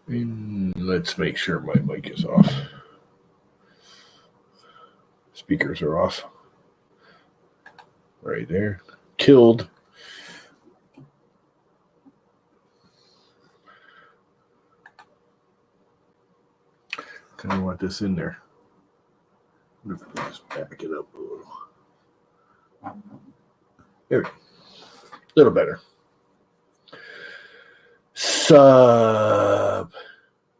And let's make sure my mic is off. Speakers are off. Right there. Killed. Kind of want this in there. Let me just back it up a little. There we go. A little better. Sup?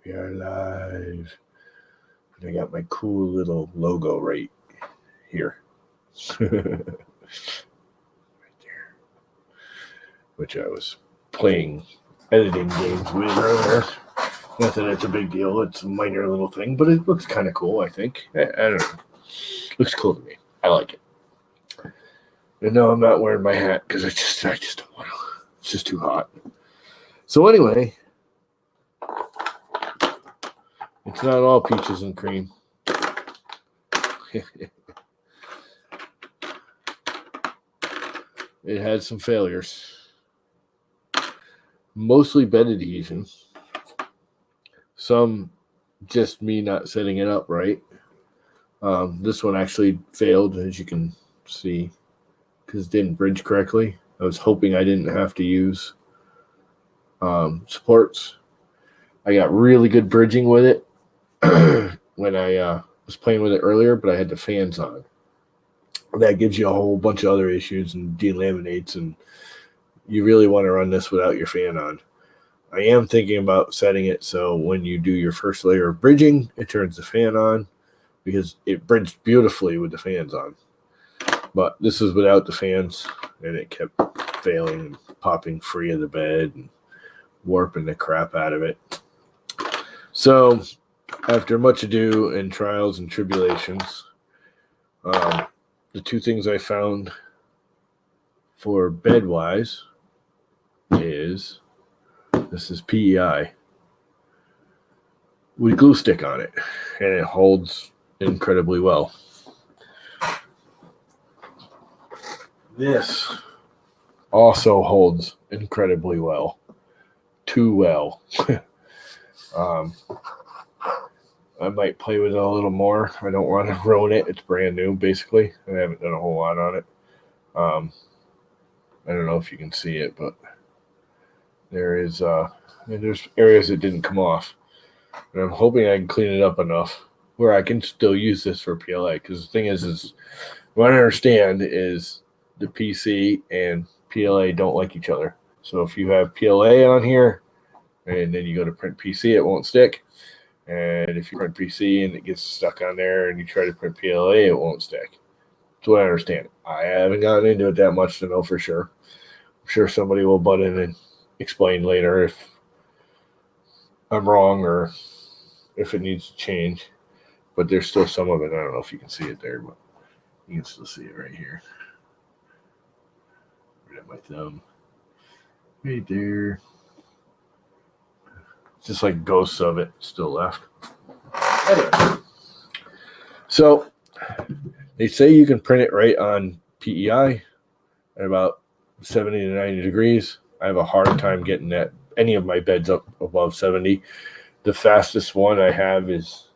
We are live. I got my cool little logo right here. Right there. Which I was playing editing games with earlier. Not that it's a big deal. It's a minor little thing, but it looks kind of cool, I think. I don't know. Looks cool to me. I like it. And no, I'm not wearing my hat because I just don't want to. It's just too hot. So anyway, it's not all peaches and cream. It had some failures. Mostly bed adhesion. Some just me not setting it up right. This one actually failed, as you can see, because it didn't bridge correctly. I was hoping I didn't have to use supports. I got really good bridging with it when I was playing with it earlier, but I had the fans on. That gives you a whole bunch of other issues and delaminates, and you really want to run this without your fan on. I am thinking about setting it so when you do your first layer of bridging, it turns the fan on, because it bridged beautifully with the fans on. But this is without the fans, and it kept failing and popping free of the bed and warping the crap out of it. So after much ado and trials and tribulations, the two things I found for bed-wise is, this is PEI with glue stick on it, and it holds incredibly well. This also holds incredibly well. Too well. I might play with it a little more. I don't want to ruin it. It's brand new, basically. I haven't done a whole lot on it. I don't know if you can see it, but there is there's areas that didn't come off. And I'm hoping I can clean it up enough where I can still use this for PLA. Because the thing is what I understand is the PC and PLA don't like each other. So if you have PLA on here and then you go to print PC, it won't stick. And if you print PC and it gets stuck on there and you try to print PLA, it won't stick. That's what I understand. I haven't gotten into it that much to know for sure. I'm sure somebody will butt in and explain later if I'm wrong or if it needs to change. But there's still some of it. I don't know if you can see it there, but you can still see it right here. Right at my thumb. Right there. Just like ghosts of it still left. Anyway. So they say you can print it right on PEI at about 70 to 90 degrees. I have a hard time getting that any of my beds up above 70. The fastest one I have is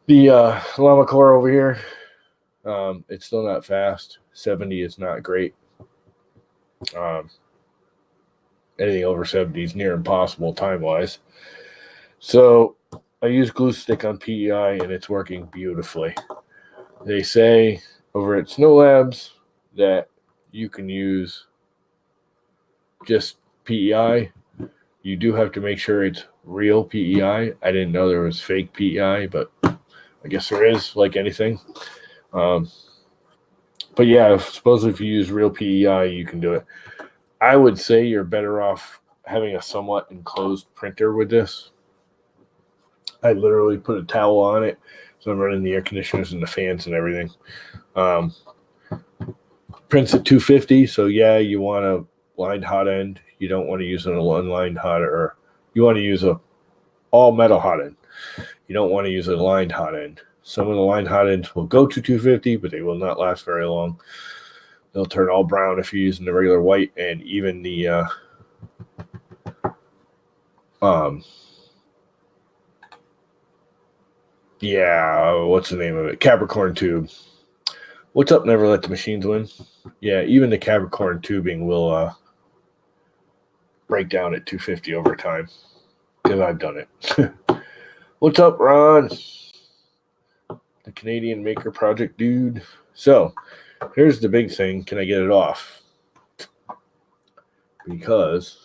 the Llama Core over here. It's still not fast. 70 is not great. Anything over 70 is near impossible time-wise. So I use glue stick on PEI, and it's working beautifully. They say over at SnoLabs that you can use just PEI. You do have to make sure it's real PEI. I didn't know there was fake PEI, but I guess there is, like anything. But yeah, supposedly if you use real PEI, you can do it. I would say you're better off having a somewhat enclosed printer with this. I literally put a towel on it, so I'm running the air conditioners and the fans and everything. Prints at 250, so yeah, you want a lined hot end. You don't want to use an unlined hot, or you want to use a all metal hot end. You don't want to use a lined hot end. Some of the lined hot ends will go to 250, but they will not last very long. They'll turn all brown if you're using the regular white, and even the Yeah, what's the name of it? Capricorn tube. What's up? Never let the machines win. Yeah, even the Capricorn tubing will break down at 250 over time because I've done it. What's up, Ron? The Canadian Maker Project dude. So here's the big thing. Can I get it off? Because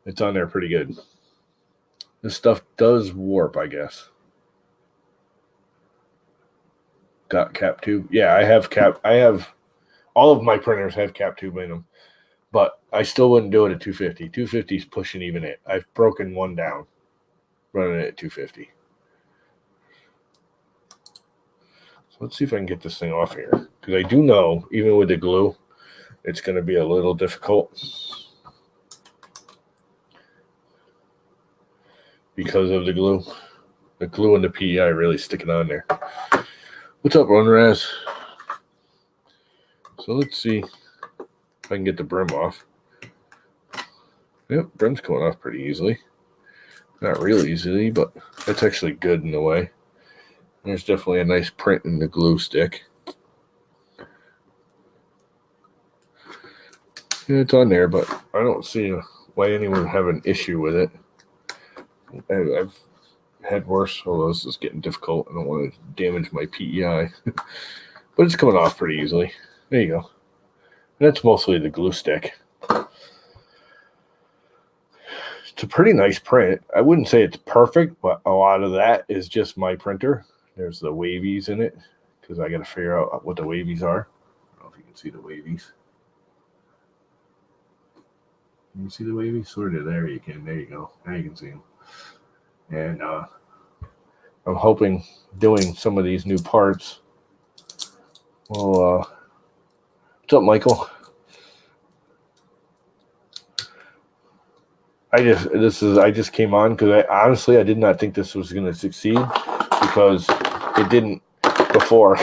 it's on there pretty good. This stuff does warp, I guess. Got cap tube. Yeah, I have all of my printers have cap tube in them, but I still wouldn't do it at 250. 250 is pushing even it. I've broken one down running it at 250. So let's see if I can get this thing off here, because I do know even with the glue, it's going to be a little difficult because of the glue. The glue and the PEI really sticking on there. What's up, Runraz? So let's see if I can get the brim off. Yep, brim's coming off pretty easily. Not real easily, but that's actually good in a way. There's definitely a nice print in the glue stick. Yeah, it's on there, but I don't see why anyone would have an issue with it. I've had worse, although this is getting difficult. I don't want to damage my PEI. But it's coming off pretty easily. There you go. That's mostly the glue stick. It's a pretty nice print. I wouldn't say it's perfect, but a lot of that is just my printer. There's the wavies in it, because I got to figure out what the wavies are. I don't know if you can see the wavies. Can you see the wavies? Sort of. There you can. There you go. Now you can see them. And I'm hoping doing some of these new parts. Well, what's up, Michael? I just came on because I did not think this was going to succeed, because it didn't before.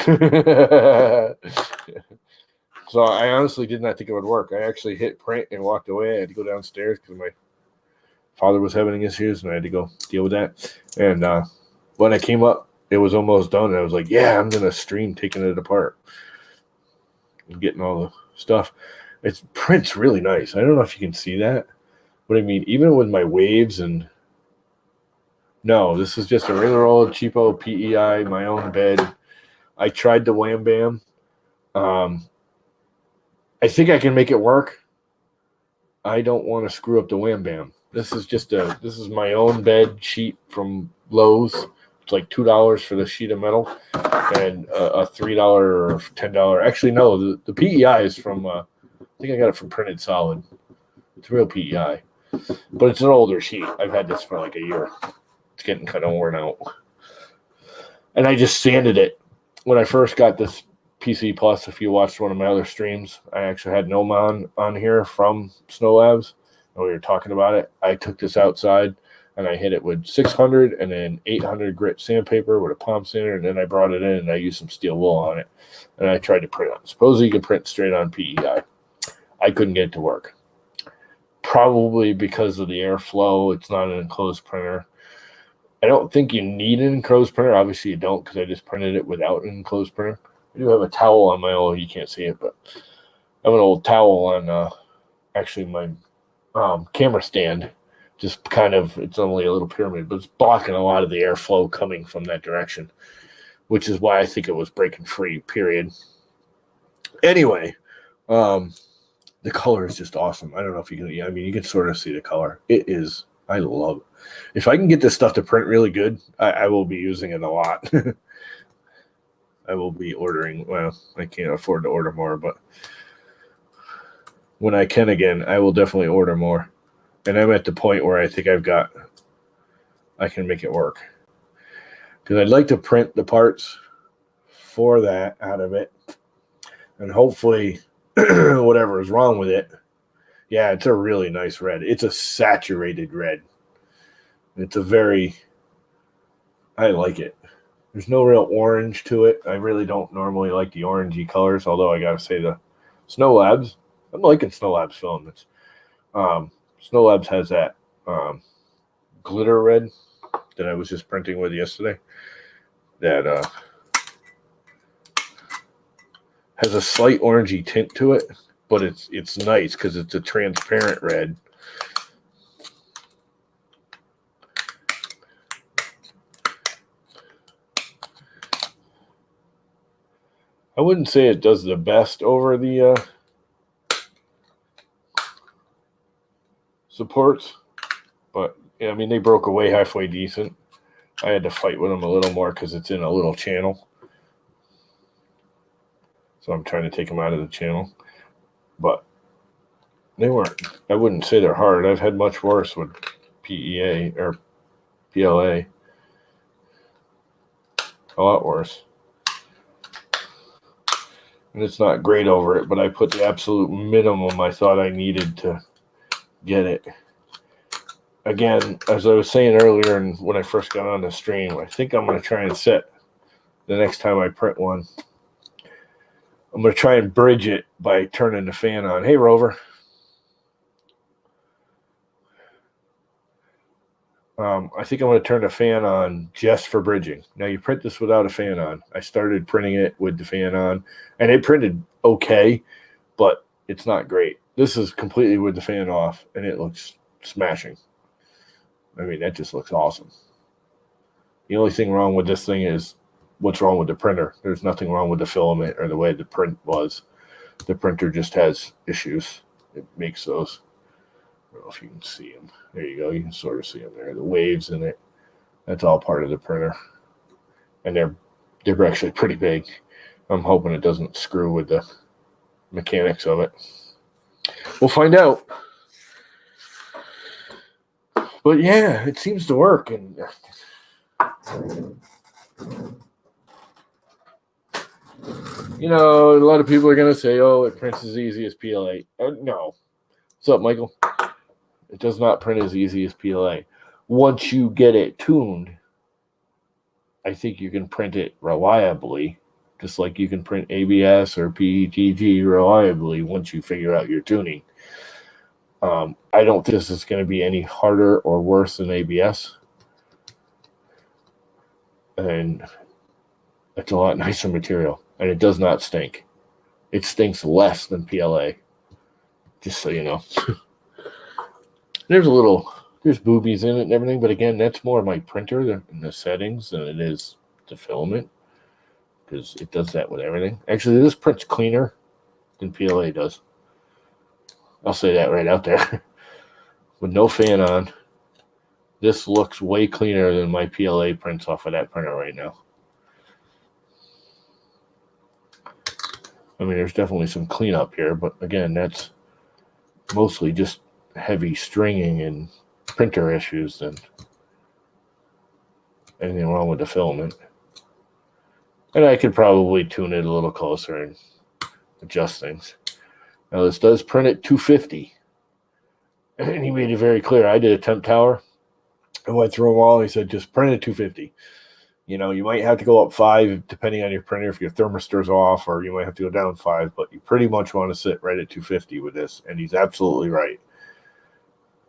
So I honestly did not think it would work. I actually hit print and walked away. I had to go downstairs because my father was having issues, and I had to go deal with that. And when I came up, it was almost done. And I was like, yeah, I'm going to stream taking it apart and getting all the stuff. It prints really nice. I don't know if you can see that. But I mean, even with my waves and... No, this is just a regular old cheapo PEI, my own bed. I tried the Wham Bam. I think I can make it work. I don't want to screw up the Wham Bam. This is my own bed sheet from Lowe's. It's like $2 for the sheet of metal, and a $3 or $10. Actually, no, the PEI is from. I think I got it from Printed Solid. It's real PEI, but it's an older sheet. I've had this for like a year. It's getting kind of worn out, and I just sanded it when I first got this PC Plus. If you watched one of my other streams, I actually had Noman on here from SnoLabs, and we were talking about it. I took this outside and I hit it with 600 and then 800 grit sandpaper with a palm sander, and then I brought it in and I used some steel wool on it, and I tried to print on. Supposedly you could print straight on PEI. I couldn't get it to work. Probably because of the airflow. It's not an enclosed printer. I don't think you need an enclosed printer. Obviously you don't, because I just printed it without an enclosed printer. I do have a towel on my old, you can't see it, but I have an old towel on actually my camera stand. Just kind of, it's only a little pyramid, but it's blocking a lot of the airflow coming from that direction, which is why I think it was breaking free, period. Anyway, the color is just awesome. I don't know if you can, I mean, you can sort of see the color. It is, I love it. If I can get this stuff to print really good, I will be using it a lot. I will be ordering. Well, I can't afford to order more, but when I can again, I will definitely order more. And I'm at the point where I think I can make it work. Because I'd like to print the parts for that out of it. And hopefully, whatever is wrong with it. Yeah, it's a really nice red. It's a saturated red. It's a very... I like it. There's no real orange to it. I really don't normally like the orangey colors, although I gotta say the SnoLabs, I'm liking SnoLabs film. It's SnoLabs has that glitter red that I was just printing with yesterday. That has a slight orangey tint to it, but it's nice because it's a transparent red. I wouldn't say it does the best over the supports, but yeah, I mean, they broke away halfway decent. I had to fight with them a little more because it's in a little channel. So I'm trying to take them out of the channel. But they weren't, I wouldn't say they're hard. I've had much worse with PEA or PLA. A lot worse. And it's not great over it, but I put the absolute minimum I thought I needed to get it. Again, as I was saying earlier, and when I first got on the stream, I think I'm going to try and set the next time I print one. I'm going to try and bridge it by turning the fan on. Hey, Rover. I think I'm going to turn the fan on just for bridging. Now, you print this without a fan on. I started printing it with the fan on, and it printed okay, but it's not great. This is completely with the fan off, and it looks smashing. I mean, that just looks awesome. The only thing wrong with this thing is what's wrong with the printer. There's nothing wrong with the filament or the way the print was. The printer just has issues. It makes those. I don't know if you can see them. There you go. You can sort of see them there. The waves in it. That's all part of the printer. And they're actually pretty big. I'm hoping it doesn't screw with the mechanics of it. We'll find out. But yeah, it seems to work. And you know, a lot of people are going to say, oh, it prints as easy as PLA. No. What's up, Michael? It does not print as easy as PLA. Once you get it tuned, I think you can print it reliably, just like you can print ABS or PETG reliably once you figure out your tuning. I don't think this is going to be any harder or worse than ABS. And it's a lot nicer material. And it does not stink. It stinks less than PLA, just so you know. There's boobies in it and everything, but again, that's more my printer in the settings than it is the filament, because it does that with everything. Actually, this prints cleaner than PLA does. I'll say that right out there. With no fan on, this looks way cleaner than my PLA prints off of that printer right now. I mean, there's definitely some cleanup here, but again, that's mostly just heavy stringing and printer issues than anything wrong with the filament. And I could probably tune it a little closer and adjust things. Now, this does print at 250. And he made it very clear. I did a temp tower. I went through them all. He said, just print at 250. You know, you might have to go up 5 depending on your printer if your thermistor's off, or you might have to go down 5, but you pretty much want to sit right at 250 with this. And he's absolutely right.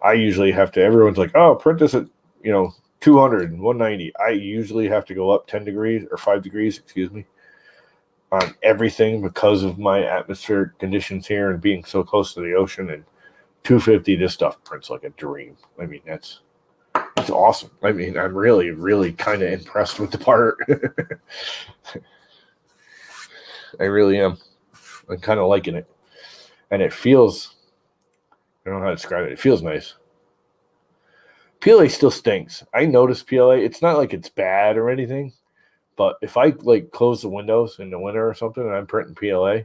I usually have to, everyone's like, oh, print this at, 200 and 190. I usually have to go up 10 degrees or 5 degrees, on everything because of my atmospheric conditions here and being so close to the ocean. And 250, this stuff prints like a dream. I mean, it's awesome. I mean, I'm really, really kind of impressed with the part. I really am. I'm kind of liking it. And it feels, I don't know how to describe it. It feels nice. PLA still stinks. I notice PLA. It's not like it's bad or anything, but if I close the windows in the winter or something and I'm printing PLA,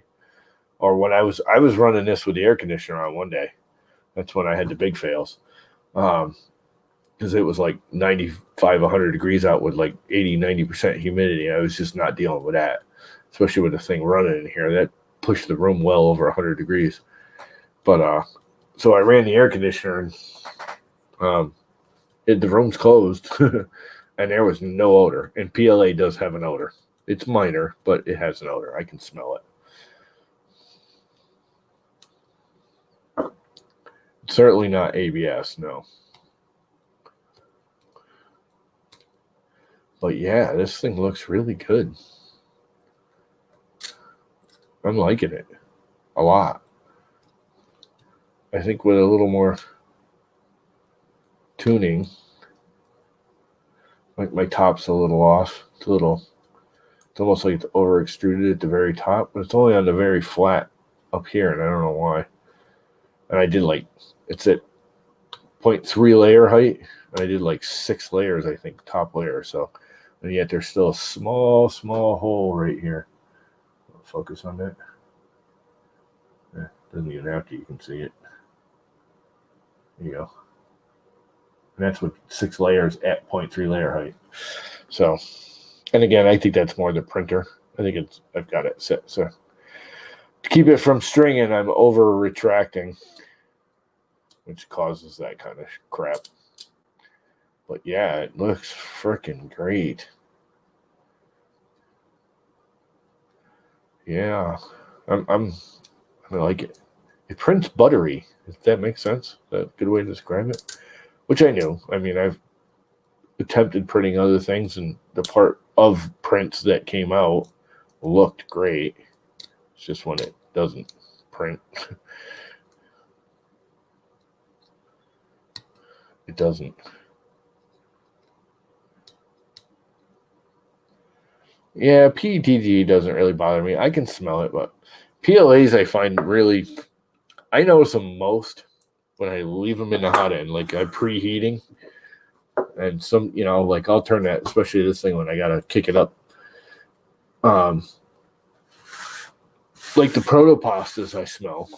or when I was running this with the air conditioner on one day, that's when I had the big fails, because it was like 95, 100 degrees out with like 80, 90% humidity. I was just not dealing with that, especially with the thing running in here. That pushed the room well over 100 degrees. But so I ran the air conditioner and the room's closed and there was no odor. And PLA does have an odor. It's minor, but it has an odor. I can smell it. Certainly not ABS, no. But yeah, this thing looks really good. I'm liking it a lot. I think with a little more tuning, like my top's a little off. It's almost like it's over extruded at the very top, but it's only on the very flat up here, and I don't know why. And I did it's at 0.3 layer height, and I did 6 layers, I think, top layer. So, and yet there's still a small hole right here. I'll focus on that. Doesn't even have to, you can see it. There you go. And that's with 6 layers at 0.3 layer height. So, and again, I think that's more the printer. I think I've got it set. So to keep it from stringing, I'm over retracting, which causes that kind of crap. But yeah, it looks freaking great. Yeah, I like it. It prints buttery, if that makes sense. Is that a good way to describe it? Which I knew. I mean, I've attempted printing other things, and the part of prints that came out looked great. It's just when it doesn't print. It doesn't. Yeah, PETG doesn't really bother me. I can smell it, but PLAs I find really, I notice them most when I leave them in the hot end, like I'm preheating. And some, I'll turn that, especially this thing when I gotta kick it up. Like the protopastas I smell.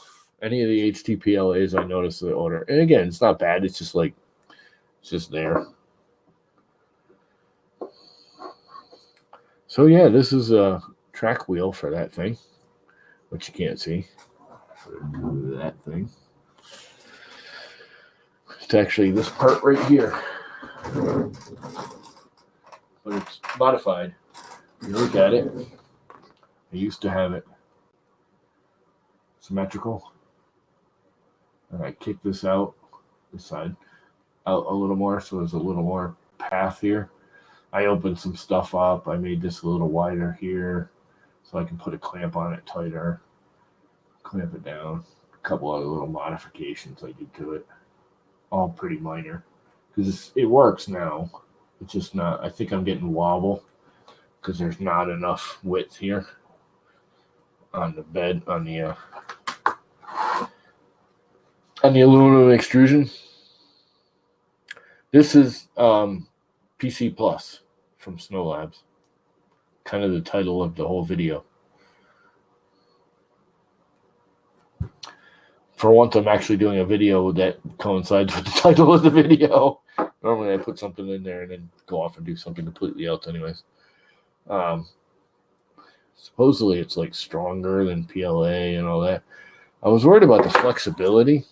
Any of the HTPLAs I notice the odor. And again, it's not bad. It's just it's just there. So yeah, this is a track wheel for that thing, which you can't see. That thing. It's actually this part right here. But it's modified. You look at it. I used to have it symmetrical. And I kicked this side, out a little more, so there's a little more path here. I opened some stuff up. I made this a little wider here so I can put a clamp on it tighter, clamp it down. A couple other little modifications I did to it. All pretty minor because it works now. It's just not, I think I'm getting wobble because there's not enough width here on the bed, on the aluminum extrusion. This is PC Plus from SnoLabs. Kind of the title of the whole video. For once, I'm actually doing a video that coincides with the title of the video. Normally, I put something in there and then go off and do something completely else anyways. Supposedly, it's stronger than PLA and all that. I was worried about the flexibility.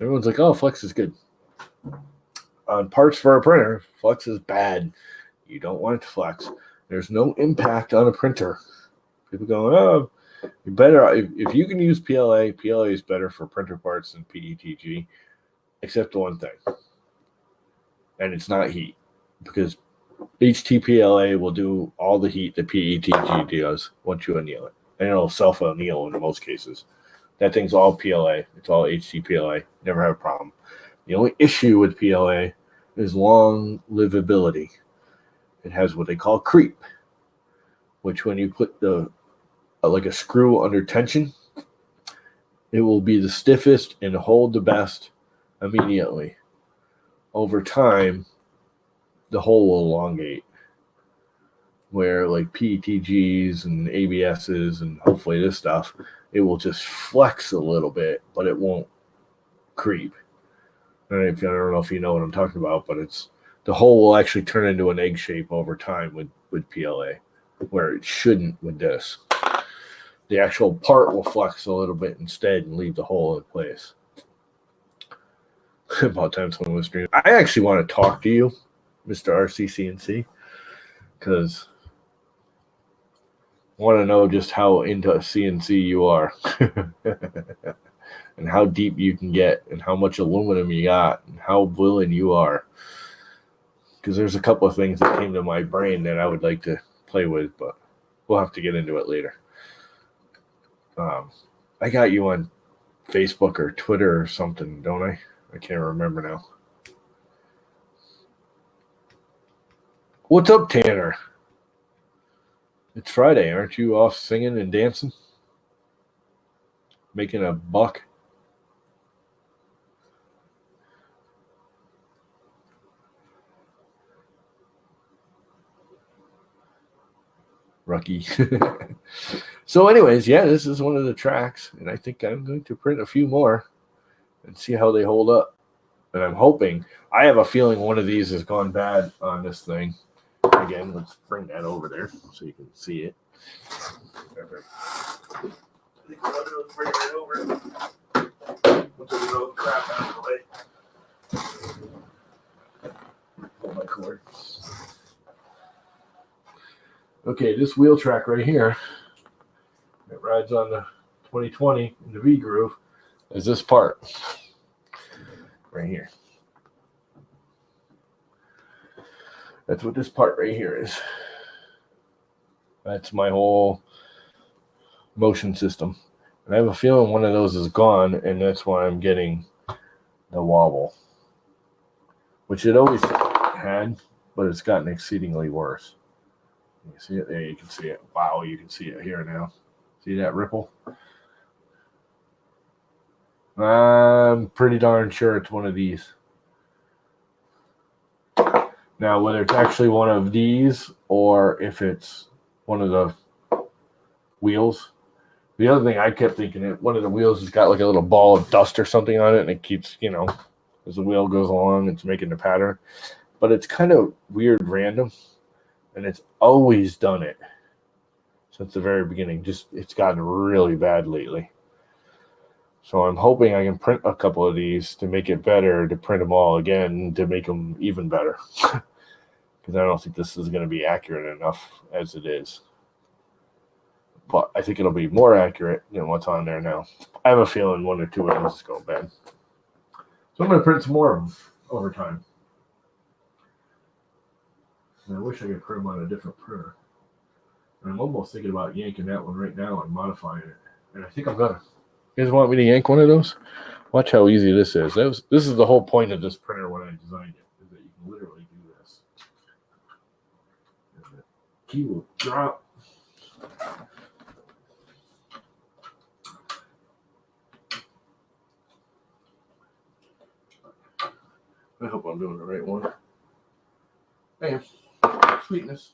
Everyone's like, oh, flex is good. On parts for a printer, flex is bad. You don't want it to flex. There's no impact on a printer. People go, oh, you better, if you can use PLA is better for printer parts than PETG, except one thing. And it's not heat, because HTPLA will do all the heat that PETG does once you anneal it. And it'll self-anneal in most cases. That thing's all PLA. It's all HTPLA. Never have a problem. The only issue with PLA is long livability. It has what they call creep, which when you put a screw under tension, it will be the stiffest and hold the best immediately. Over time, the hole will elongate, where PETGs and ABSs and hopefully this stuff, it will just flex a little bit, but it won't creep. I don't know if you know what I'm talking about, but the hole will actually turn into an egg shape over time with PLA, where it shouldn't with this. The actual part will flex a little bit instead and leave the hole in place. About time someone was streaming. I actually want to talk to you, Mr. RCCNC, because I want to know just how into CNC you are. and how deep you can get and how much aluminum you got and how willing you are. Because there's a couple of things that came to my brain that I would like to play with, but we'll have to get into it later. I got you on Facebook or Twitter or something, don't I? I can't remember now. What's up, Tanner? It's Friday. Aren't you off singing and dancing? Making a buck? Rucky. So anyways, yeah, this is one of the tracks, and I think I'm going to print a few more and see how they hold up. And I'm hoping, I have a feeling one of these has gone bad on this thing. Again, let's bring that over there so you can see it. I think we'll bring it over. Once we throw the crap out of the way. Pull my cord. Okay, this wheel track right here that rides on the 2020 in the V groove is this part right here. That's what this part right here is. That's my whole motion system. And I have a feeling one of those is gone, and that's why I'm getting the wobble, which it always had, but it's gotten exceedingly worse. You see it? There, you can see it. Wow, you can see it here now. See that ripple? I'm pretty darn sure it's one of these. Now, whether it's actually one of these or if it's one of the wheels. The other thing I kept thinking, one of the wheels has got like a little ball of dust or something on it, and it keeps, as the wheel goes along, it's making the pattern. But it's kind of weird random, and it's always done it since the very beginning. Just, it's gotten really bad lately. So I'm hoping I can print a couple of these to make it better, to print them all again, to make them even better. Because I don't think this is going to be accurate enough as it is. But I think it'll be more accurate than what's on there now. I have a feeling one or two of those go bad. So I'm going to print some more of them over time. And I wish I could print them on a different printer. And I'm almost thinking about yanking that one right now and modifying it. And I think I'm going to. You guys want me to yank one of those? Watch how easy this is. This is the whole point of this printer when I designed it, is that you can literally do this. And the key will drop. I hope I'm doing the right one. Bam. Sweetness.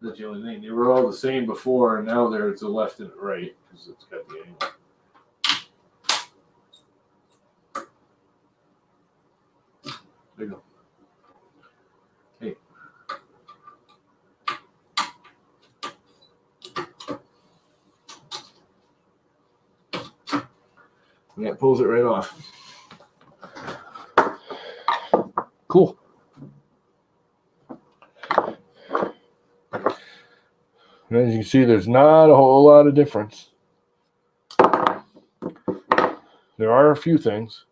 That's the only thing. They were all the same before, and now there's the left and the right because it's got the angle. There you go. Hey. And that pulls it right off. Cool. And as you can see, there's not a whole lot of difference. There are a few things.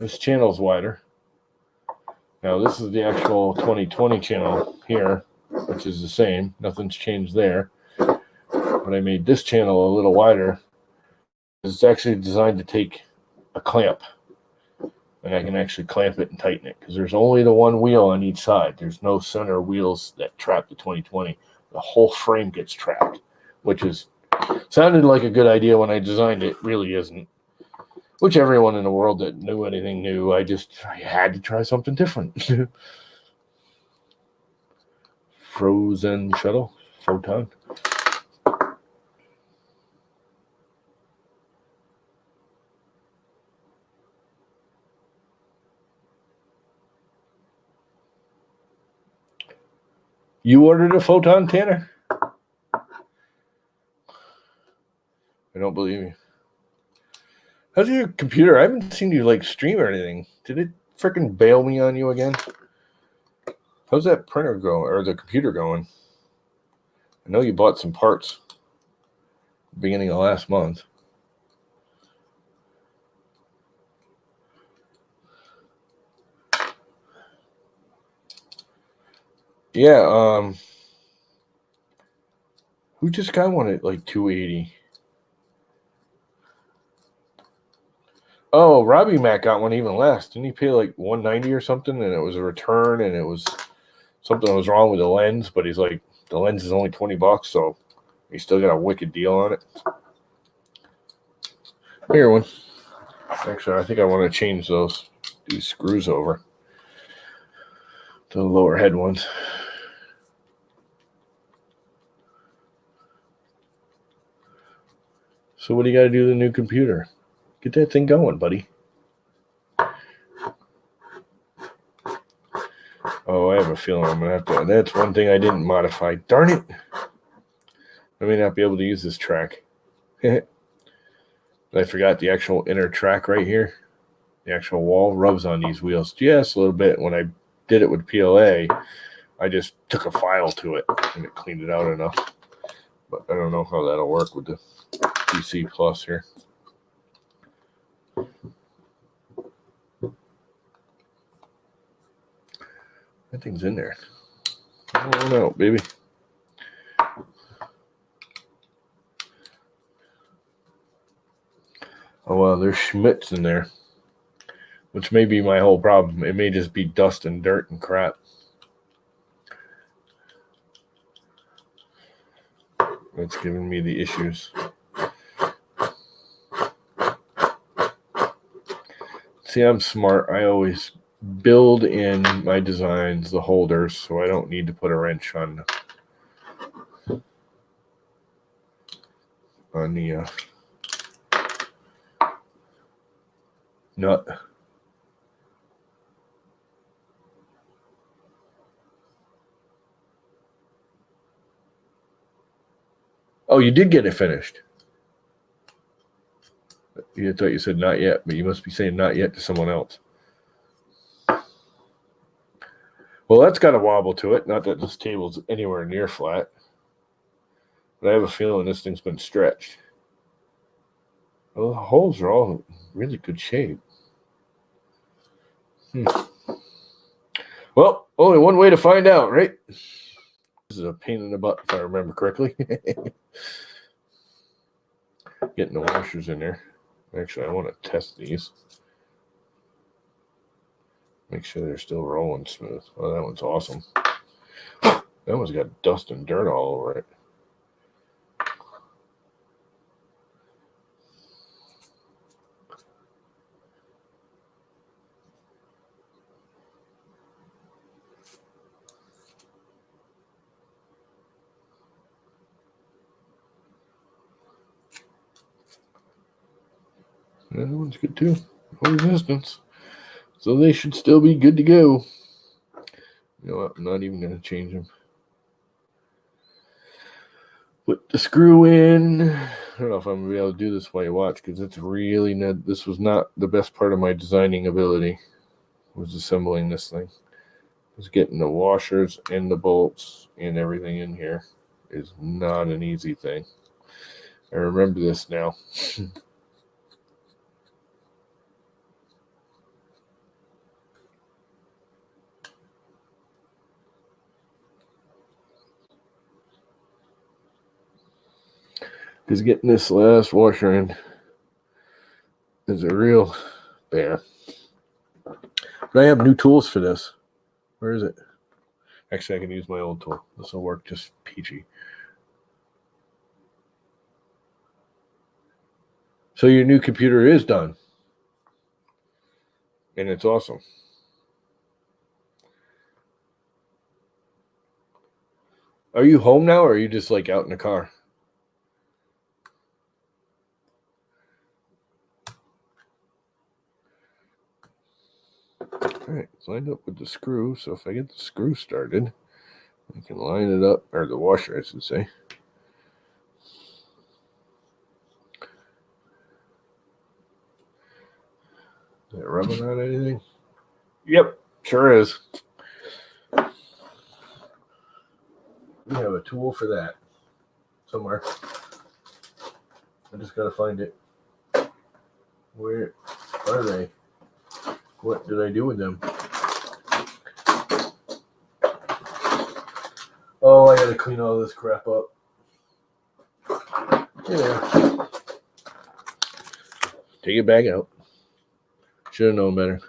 This channel's wider. Now this is the actual 2020 channel here, which is the same. Nothing's changed there. But I made this channel a little wider. It's actually designed to take a clamp. And I can actually clamp it and tighten it. Because there's only the one wheel on each side. There's no center wheels that trap the 2020. The whole frame gets trapped. Which is sounded like a good idea when I designed it. Really isn't. Which everyone in the world that knew anything knew. I had to try something different. Frozen shuttle. Photon. You ordered a photon, Tanner? I don't believe you. How's your computer? I haven't seen you like stream or anything. Did it freaking bail me on you again? How's that printer going, or the computer going? I know you bought some parts. beginning of last month. Yeah, who just got one at like $280? Oh, Robbie Mac got one even less. Didn't he pay like $190 or something? And it was a return, and it was something was wrong with the lens. But he's like, the lens is only $20, so he still got a wicked deal on it. Here one. Actually, I think I want to change these screws over to the lower head ones. So what do you got to do to the new computer? Get that thing going, buddy. Oh, I have a feeling I'm going to have to. That's one thing I didn't modify. Darn it. I may not be able to use this track. I forgot the actual inner track right here. The actual wall rubs on these wheels just a little bit. When I did it with PLA, I just took a file to it and it cleaned it out enough. But I don't know how that'll work with the PC Plus here. That thing's in there. I don't know, baby. Oh, well, there's Schmitz in there, which may be my whole problem. It may just be dust and dirt and crap. That's giving me the issues. See, I'm smart. I always build in my designs the holders, so I don't need to put a wrench on the nut. Oh, you did get it finished. I thought you said not yet, but you must be saying not yet to someone else. Well, that's got a wobble to it. Not that this table's anywhere near flat. But I have a feeling this thing's been stretched. Well, the holes are all in really good shape. Well, only one way to find out, right? This is a pain in the butt, if I remember correctly. Getting the washers in there. Actually, I want to test these. Make sure they're still rolling smooth. Oh, that one's awesome. That one's got dust and dirt all over it. That one's good too. No resistance. So they should still be good to go. You know what? I'm not even going to change them. Put the screw in. I don't know if I'm going to be able to do this while you watch, because it's really not. This was not the best part of my designing ability. Was assembling this thing. Was getting the washers and the bolts and everything in here is not an easy thing. I remember this now. Because getting this last washer in is a real bear. But I have new tools for this. Where is it? Actually, I can use my old tool. This will work just peachy. So your new computer is done. And it's awesome. Are you home now, or are you just like out in the car? All right, it's lined up with the screw. So if I get the screw started, I can line it up, or the washer, I should say. Is it rubbing on anything? Yep, sure is. We have a tool for that somewhere. I just gotta find it. Where are they? What did I do with them? Oh, I gotta clean all this crap up. Yeah. Take it back out. Should have known better.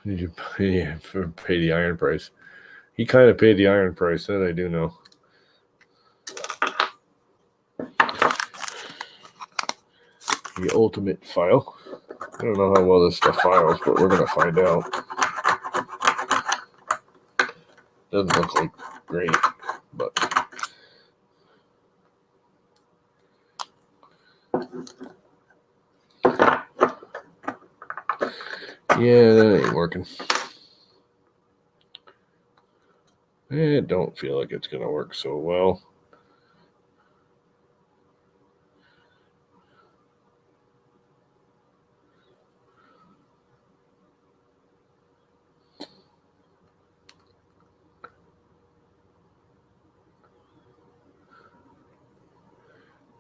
Did you pay the iron price? He kind of paid the iron price, that I do know. The ultimate file. I don't know how well this stuff files, but we're going to find out. Doesn't look like great, but... yeah, that ain't working. I don't feel like it's going to work so well.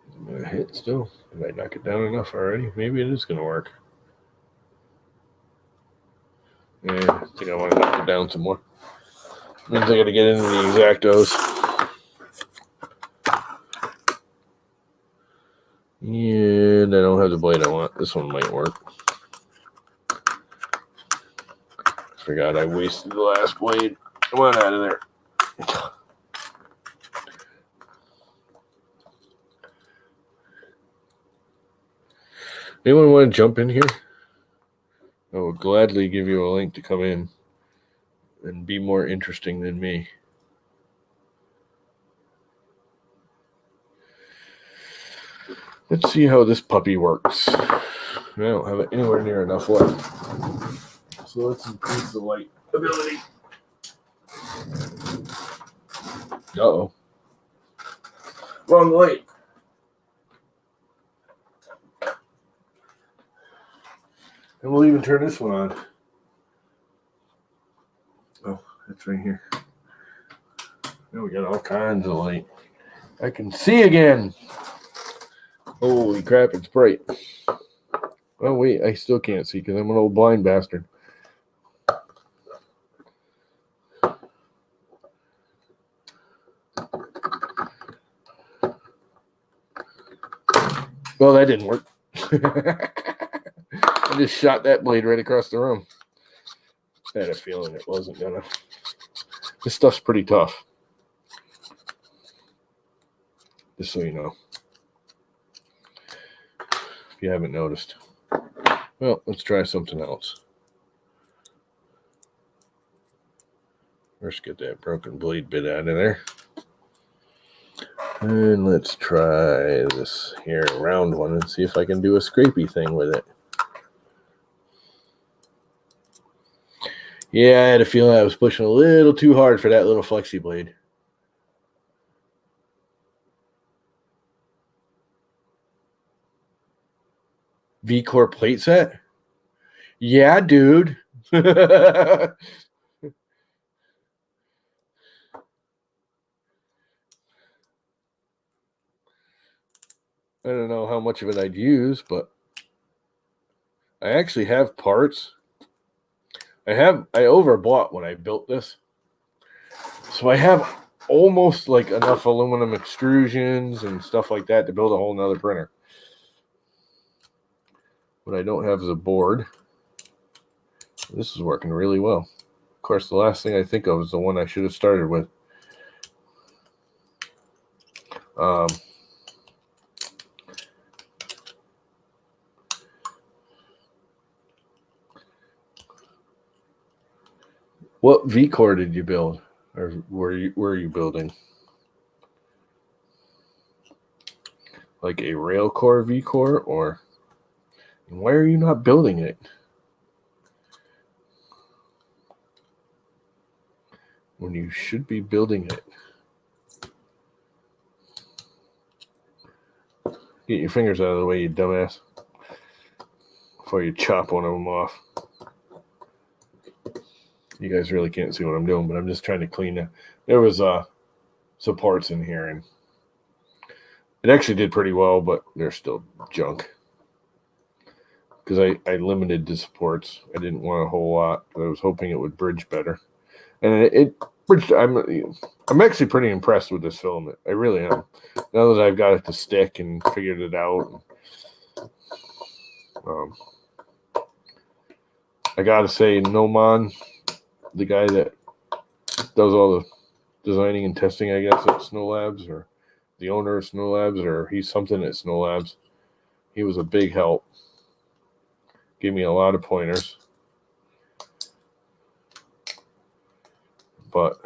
I'm going to hit still. Did I knock it down enough already? Maybe it is going to work. Yeah, I think I want to knock it down some more. Means I got to get into the exactos. And I don't have the blade I want. This one might work. Forgot I wasted the last blade. Come on out of there. Anyone want to jump in here? I will gladly give you a link to come in and be more interesting than me. Let's see how this puppy works. I don't have it anywhere near enough light. So let's increase the light ability. Uh-oh. Wrong light. And we'll even turn this one on. Oh, that's right here. Now we got all kinds of light. I can see again. Holy crap, it's bright. Oh, wait, I still can't see because I'm an old blind bastard. Well, that didn't work. I just shot that blade right across the room. I had a feeling it wasn't gonna. This stuff's pretty tough. Just so you know. If you haven't noticed. Well, let's try something else. First, get that broken blade bit out of there. And let's try this here round one and see if I can do a scrapey thing with it. Yeah, I had a feeling I was pushing a little too hard for that little flexi blade. V-Core plate set? Yeah, dude. I don't know how much of it I'd use, but I actually have parts. I overbought when I built this. So I have almost like enough aluminum extrusions and stuff like that to build a whole nother printer. What I don't have is a board. This is working really well. Of course, the last thing I think of is the one I should have started with. What V-Core did you build? Or were you building? Like a Railcore V-Core? Or why are you not building it? When you should be building it. Get your fingers out of the way, you dumbass. Before you chop one of them off. You guys really can't see what I'm doing, but I'm just trying to clean it. There was supports in here, and it actually did pretty well, but they're still junk. Because I limited the supports. I didn't want a whole lot. I was hoping it would bridge better. And it bridged. I'm actually pretty impressed with this filament. I really am. Now that I've got it to stick and figured it out. I gotta say, Noman, the guy that does all the designing and testing, I guess, at SnoLabs, or the owner of SnoLabs, or he's something at SnoLabs, he was a big help. Gave me a lot of pointers. But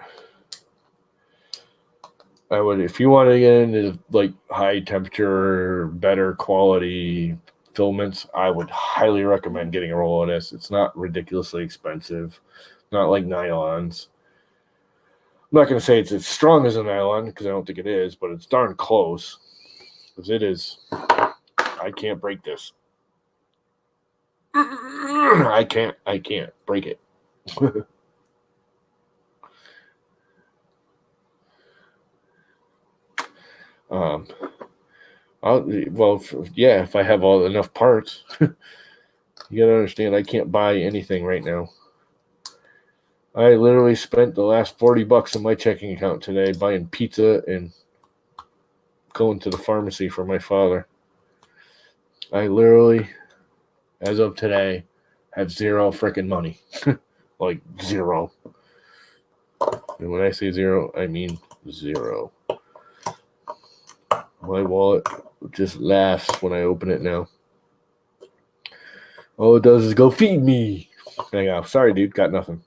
I would, if you want to get into like high temperature, better quality filaments, I would highly recommend getting a roll of this. It's not ridiculously expensive, not like nylons. I'm not going to say it's as strong as a nylon because I don't think it is, but it's darn close. Because it is, I can't break this. I can't break it. If I have enough parts, you gotta understand, I can't buy anything right now. I literally spent the last $40 in my checking account today buying pizza and going to the pharmacy for my father. I literally, as of today, have zero freaking money. Like zero. And when I say zero, I mean zero. My wallet just laughs when I open it now. All it does is go, feed me. Hang on. Sorry, dude. Got nothing.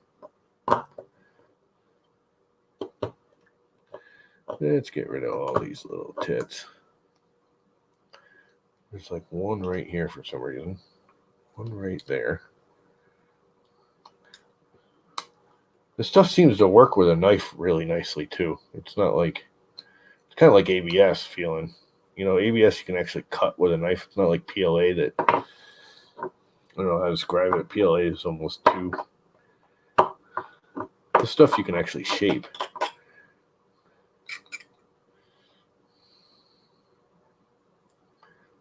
Let's get rid of all these little tits. There's like one right here for some reason. One right there. This stuff seems to work with a knife really nicely too. It's not like, it's kind of like ABS feeling. You know, ABS you can actually cut with a knife. It's not like PLA that, I don't know how to describe it. PLA is almost too. This stuff you can actually shape.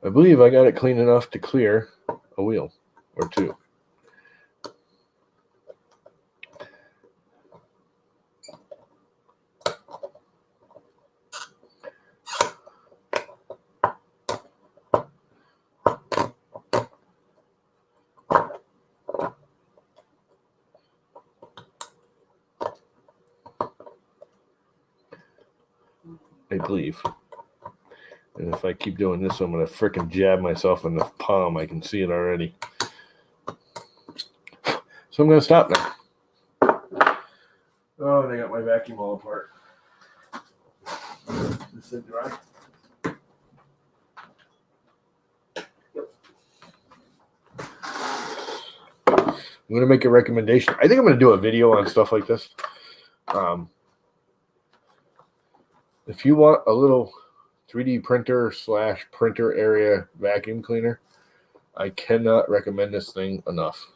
I believe I got it clean enough to clear a wheel or two. I believe. And if I keep doing this, I'm going to frickin' jab myself in the palm. I can see it already. So I'm going to stop now. Oh, they got my vacuum all apart. Is it dry? Yep. I'm going to make a recommendation. I think I'm going to do a video on stuff like this. If you want a little 3D printer / printer area vacuum cleaner, I cannot recommend this thing enough.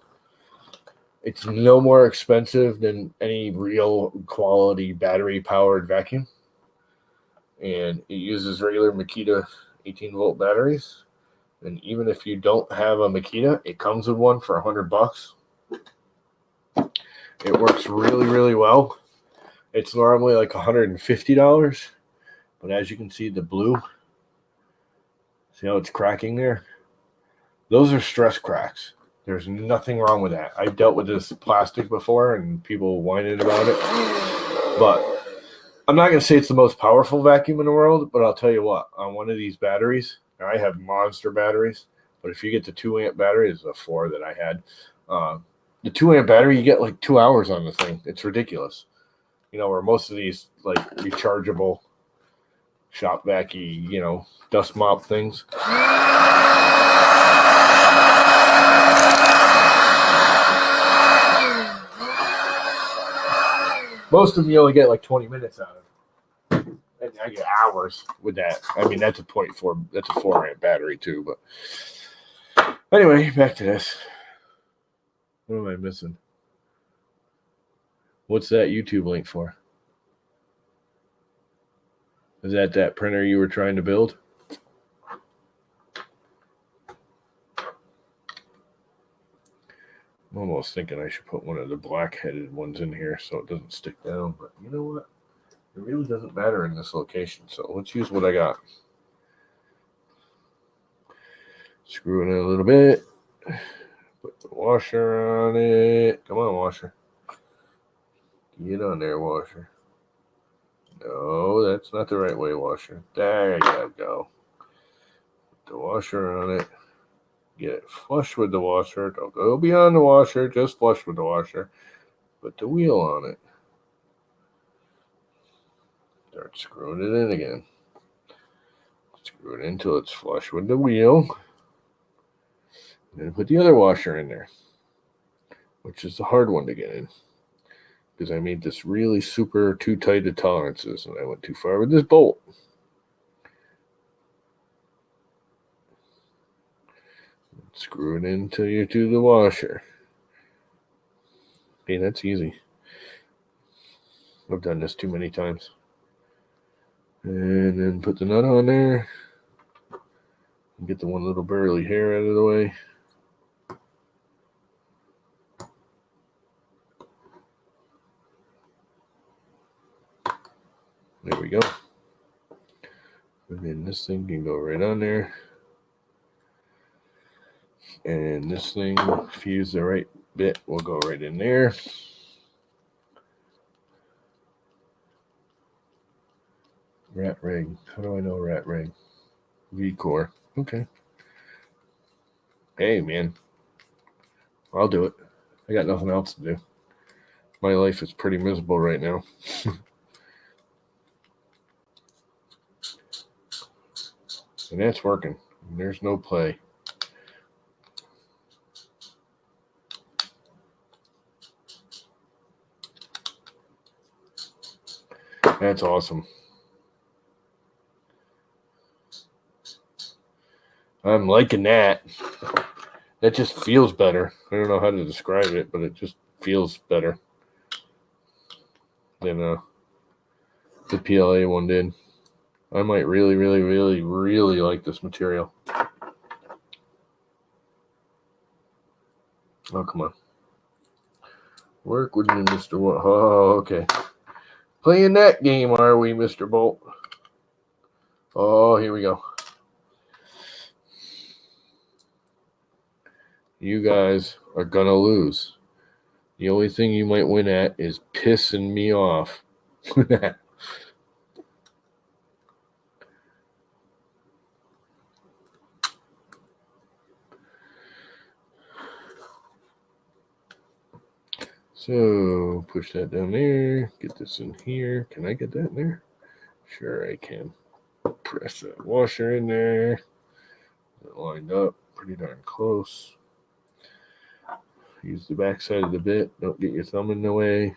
It's no more expensive than any real quality battery powered vacuum. And it uses regular Makita 18-volt batteries. And even if you don't have a Makita, it comes with one for $100. It works really, really well. It's normally like $150. But as you can see, the blue, see how it's cracking there? Those are stress cracks. There's nothing wrong with that. I've dealt with this plastic before and people whining about it. But I'm not going to say it's the most powerful vacuum in the world, but I'll tell you what, on one of these batteries, I have monster batteries, but if you get the 2-amp battery, this is a 4 that I had. The 2-amp battery, you get like 2 hours on the thing. It's ridiculous. You know, where most of these like rechargeable shop vacuum, you know, dust mop things. Most of them you only get like 20 minutes out of it. And I get hours with that. I mean, that's a 0.4, that's a 4-amp battery too. But anyway, back to this. What am I missing? What's that YouTube link for? Is that printer you were trying to build? I'm almost thinking I should put one of the black-headed ones in here so it doesn't stick down. But you know what? It really doesn't matter in this location. So let's use what I got. Screw it in a little bit. Put the washer on it. Come on, washer. Get on there, washer. No, that's not the right way, washer. There you go. Put the washer on it. Get it flush with the washer. Don't go beyond the washer. Just flush with the washer. Put the wheel on it. Start screwing it in again. Screw it in until it's flush with the wheel. And then put the other washer in there, which is the hard one to get in. Because I made this really super too tight of tolerances and I went too far with this bolt. Screw it in until you do the washer. Hey, that's easy. I've done this too many times. And then put the nut on there. Get the one little burly hair out of the way. There we go. And then this thing can go right on there. And this thing, if you use the right bit, will go right in there. Rat rig. How do I know rat rig? V-core. Okay. Hey, man. I'll do it. I got nothing else to do. My life is pretty miserable right now. And that's working. There's no play. That's awesome. I'm liking that. That just feels better. I don't know how to describe it, but it just feels better than the PLA one did. I might really, really, really, really like this material. Oh, come on. Work with me, Mr. What? Oh, okay. Playing that game, are we, Mr. Bolt? Oh, here we go. You guys are gonna lose. The only thing you might win at is pissing me off. So, push that down there. Get this in here. Can I get that in there? Sure, I can. Press that washer in there. Lined up pretty darn close. Use the back side of the bit. Don't get your thumb in the way.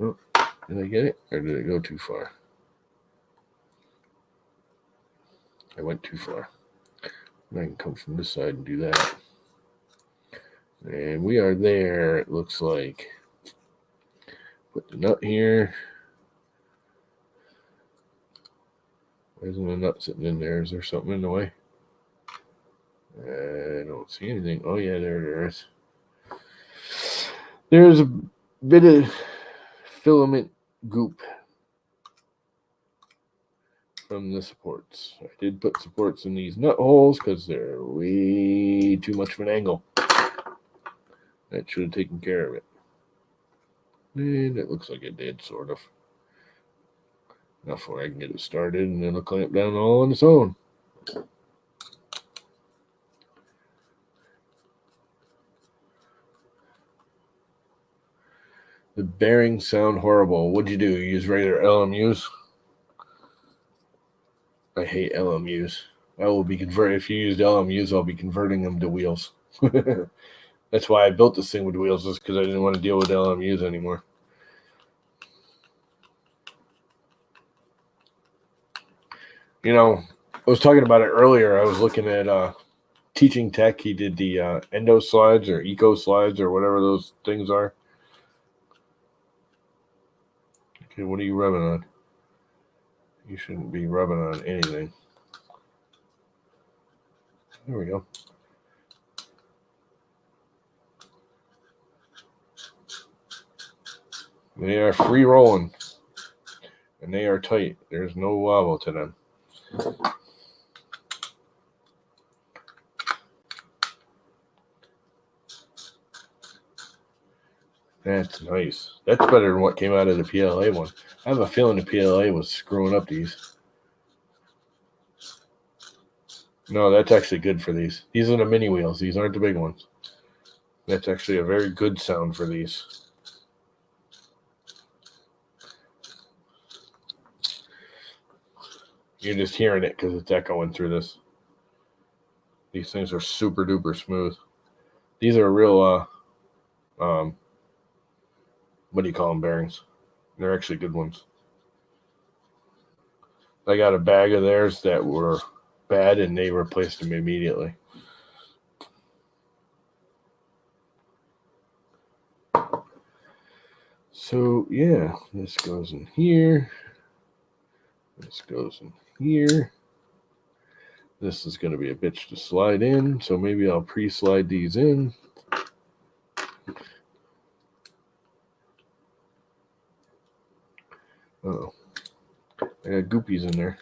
Oh, did I get it? Or did it go too far? I went too far. I can come from this side and do that. And we are there, it looks like. Put the nut here. Why isn't the nut sitting in there? Is there something in the way? I don't see anything. Oh, yeah, there is. There's a bit of filament goop from the supports. I did put supports in these nut holes because they're way too much of an angle. That should have taken care of it. And it looks like it did, sort of. Enough where I can get it started and then it'll clamp down all on its own. The bearings sound horrible. What'd you do? You use regular LMUs? I hate LMUs. I will be converted. If you used LMUs, I'll be converting them to wheels. That's why I built this thing with wheels, is because I didn't want to deal with LMUs anymore. You know, I was talking about it earlier. I was looking at Teaching Tech. He did the endo slides or eco slides or whatever those things are. Okay, what are you rubbing on? You shouldn't be rubbing on anything. There we go. They are free rolling, and they are tight. There's no wobble to them. That's nice. That's better than what came out of the PLA one. I have a feeling the PLA was screwing up these. No, that's actually good for these. These are the mini wheels. These aren't the big ones. That's actually a very good sound for these. You're just hearing it because it's echoing through this. These things are super duper smooth. These are real, what do you call them, bearings? They're actually good ones. I got a bag of theirs that were bad, and they replaced them immediately. So, yeah, this goes in here. This goes in here. This is going to be a bitch to slide in, so maybe I'll pre-slide these in. Oh, I got goopies in there.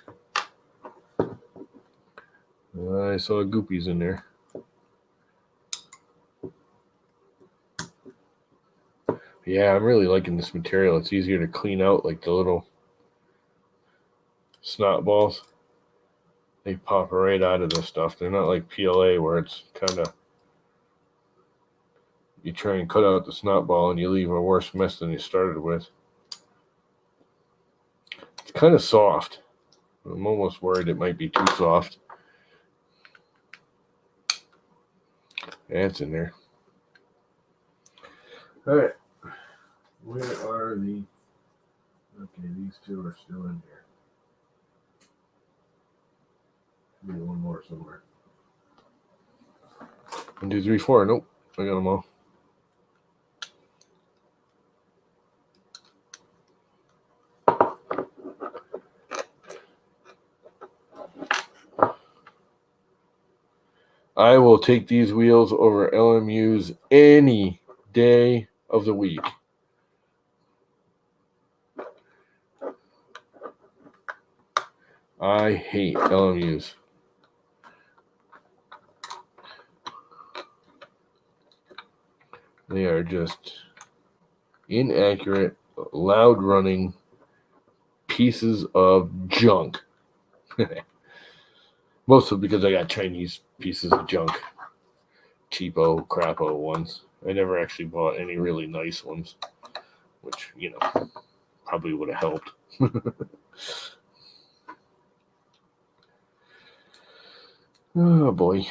I saw goopies in there. Yeah, I'm really liking this material. It's easier to clean out, like the little snot balls. They pop right out of this stuff. They're not like PLA where it's kind of, you try and cut out the snot ball and you leave a worse mess than you started with. It's kind of soft. I'm almost worried it might be too soft. That's in there. All right. Where are the... Okay, these two are still in here. Maybe one more somewhere. 1, 2, 3, 4. Nope. I got them all. I will take these wheels over LMUs any day of the week. I hate LMUs. They are just inaccurate, loud running pieces of junk. Mostly because I got Chinese pieces of junk. Cheapo, crapo ones. I never actually bought any really nice ones, which, you know, probably would have helped. Oh boy.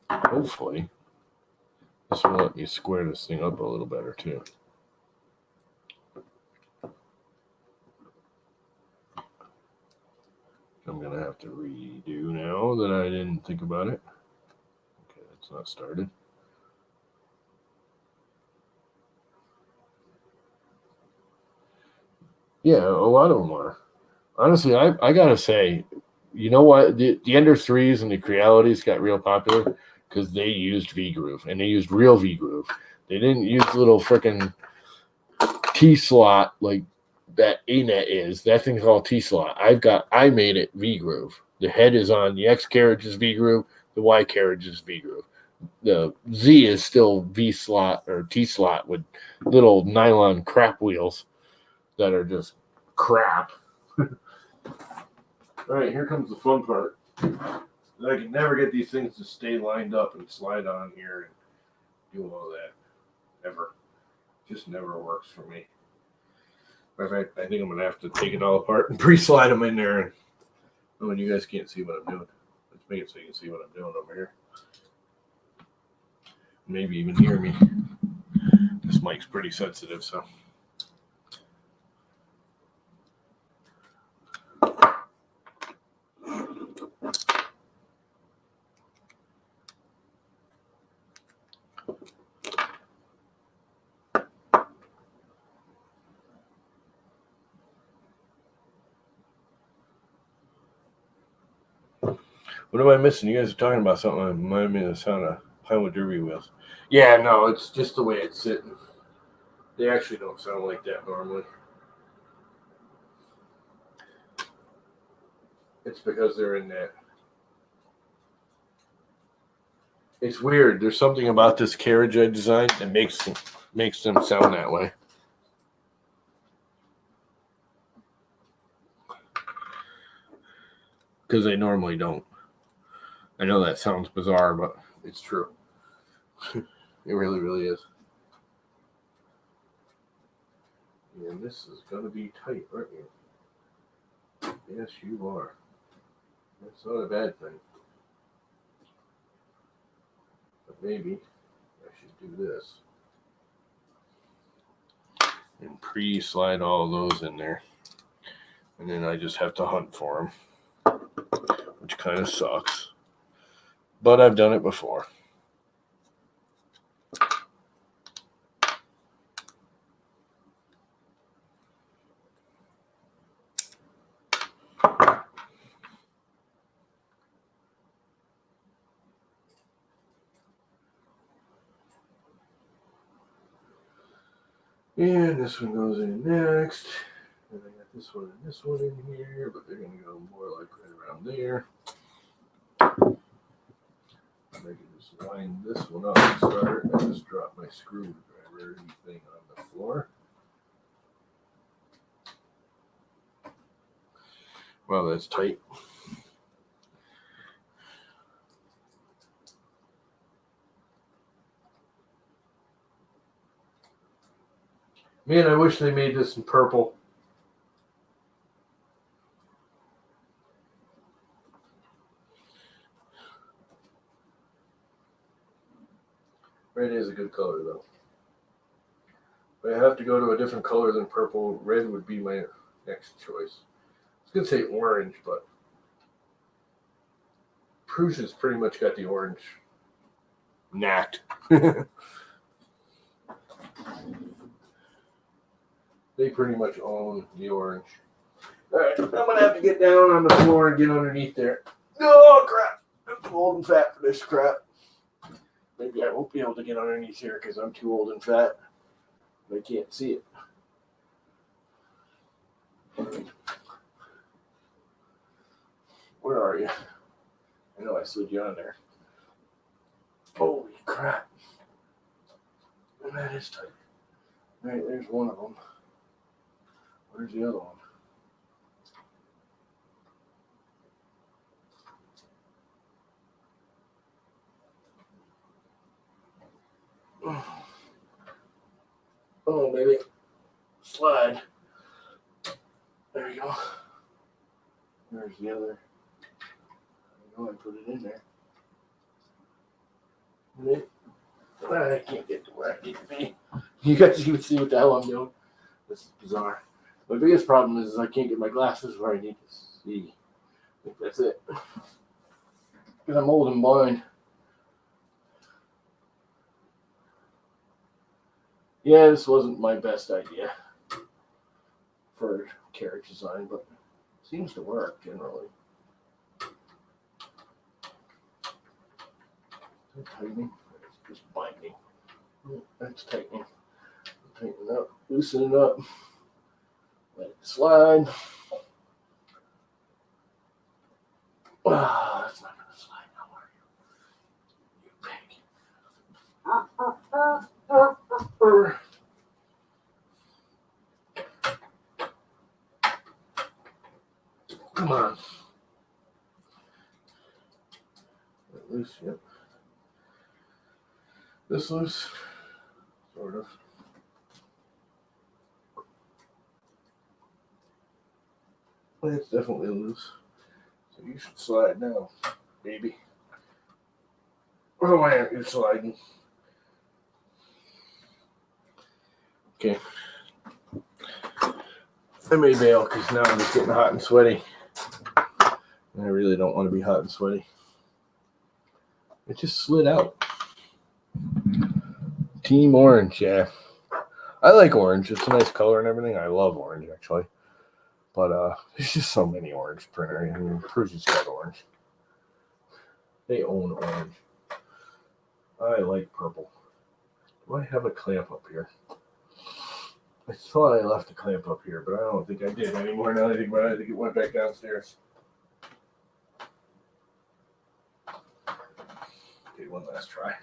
Hopefully, this will let me square this thing up a little better too. I'm going to have to redo now that I didn't think about it. Okay, that's not started. Yeah, a lot of them are. Honestly, I got to say, you know what? The Ender 3s and the Crealities got real popular because they used V-Groove, and they used real V-Groove. They didn't use little freaking T-slot like that A-net is. That thing's called T-slot. I made it V-Groove. The head is on the X carriage is V-Groove. The Y carriage is V-Groove. The Z is still V-slot or T-slot with little nylon crap wheels that are just crap. All right, here comes the fun part. I can never get these things to stay lined up and slide on here and do all that. Ever. Just never works for me. In fact, I think I'm going to have to take it all apart and pre-slide them in there. Oh, and you guys can't see what I'm doing. Let's make it so you can see what I'm doing over here. Maybe even hear me. This mic's pretty sensitive, so. What am I missing? You guys are talking about something that reminded me of the sound of Pinewood Derby wheels. Yeah, no, it's just the way it's sitting. They actually don't sound like that normally. It's because they're in that. It's weird. There's something about this carriage I designed that makes them sound that way. Because they normally don't. I know that sounds bizarre, but it's true. It really, really is. And this is going to be tight, aren't you? Yes, you are. That's not a bad thing. But maybe I should do this. And pre-slide all those in there. And then I just have to hunt for them. Which kind of sucks. But I've done it before. And this one goes in next. And I got this one and this one in here, but they're going to go more like right around there. I can just line this one up and start. I just drop my screwdriver thing on the floor. Wow, that's tight. Man, I wish they made this in purple. Red is a good color, though. If I have to go to a different color than purple, red would be my next choice. I was going to say orange, but Prussia's pretty much got the orange knacked. They pretty much own the orange. All right, I'm going to have to get down on the floor and get underneath there. Oh, crap. I'm too old and fat for this crap. Maybe I won't be able to get underneath here because I'm too old and fat. I can't see it. Where are you? I know I slid you on there. Holy crap. And that is tight. All right, there's one of them. Where's the other one? Oh, baby. Slide. There you go. There's the other. I know I put it in there. I can't get to where I need to be. You guys can see what the hell I'm doing. This is bizarre. My biggest problem is I can't get my glasses where I need to see. I think that's it. Because I'm old and blind. Yeah, this wasn't my best idea for carriage design, but it seems to work generally. Is that tightening? It's just binding. That's tightening. Tighten it up, loosen it up, let it slide. Ah, that's not going to slide now, are you? You pig. Come on. Loose, yep. This loose, sort of. It's definitely loose. So you should slide now, baby. Oh, why aren't you sliding? Okay. I may bail because now I'm just getting hot and sweaty. And I really don't want to be hot and sweaty. It just slid out. Team orange, yeah. I like orange. It's a nice color and everything. I love orange, actually. But there's just so many orange printers. I mean, Prussia's got orange. They own orange. I like purple. Do I have a clamp up here? I thought I left a clamp up here, but I don't think I did anymore. Now that I think about it, I think it went back downstairs. Okay, one last try.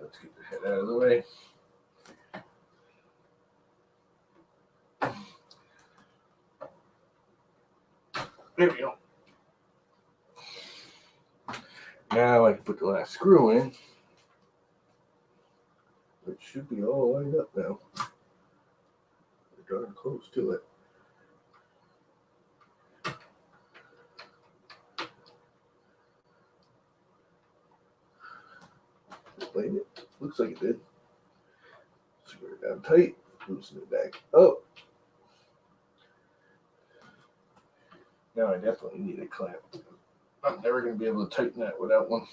Let's get the head out of the way. There we go. Now I can put the last screw in. It should be all lined up now. We're darn close to it. Explain it. Looks like it did. Screw it down tight. Loosen it back up. Now I definitely need a clamp. I'm never going to be able to tighten that without one.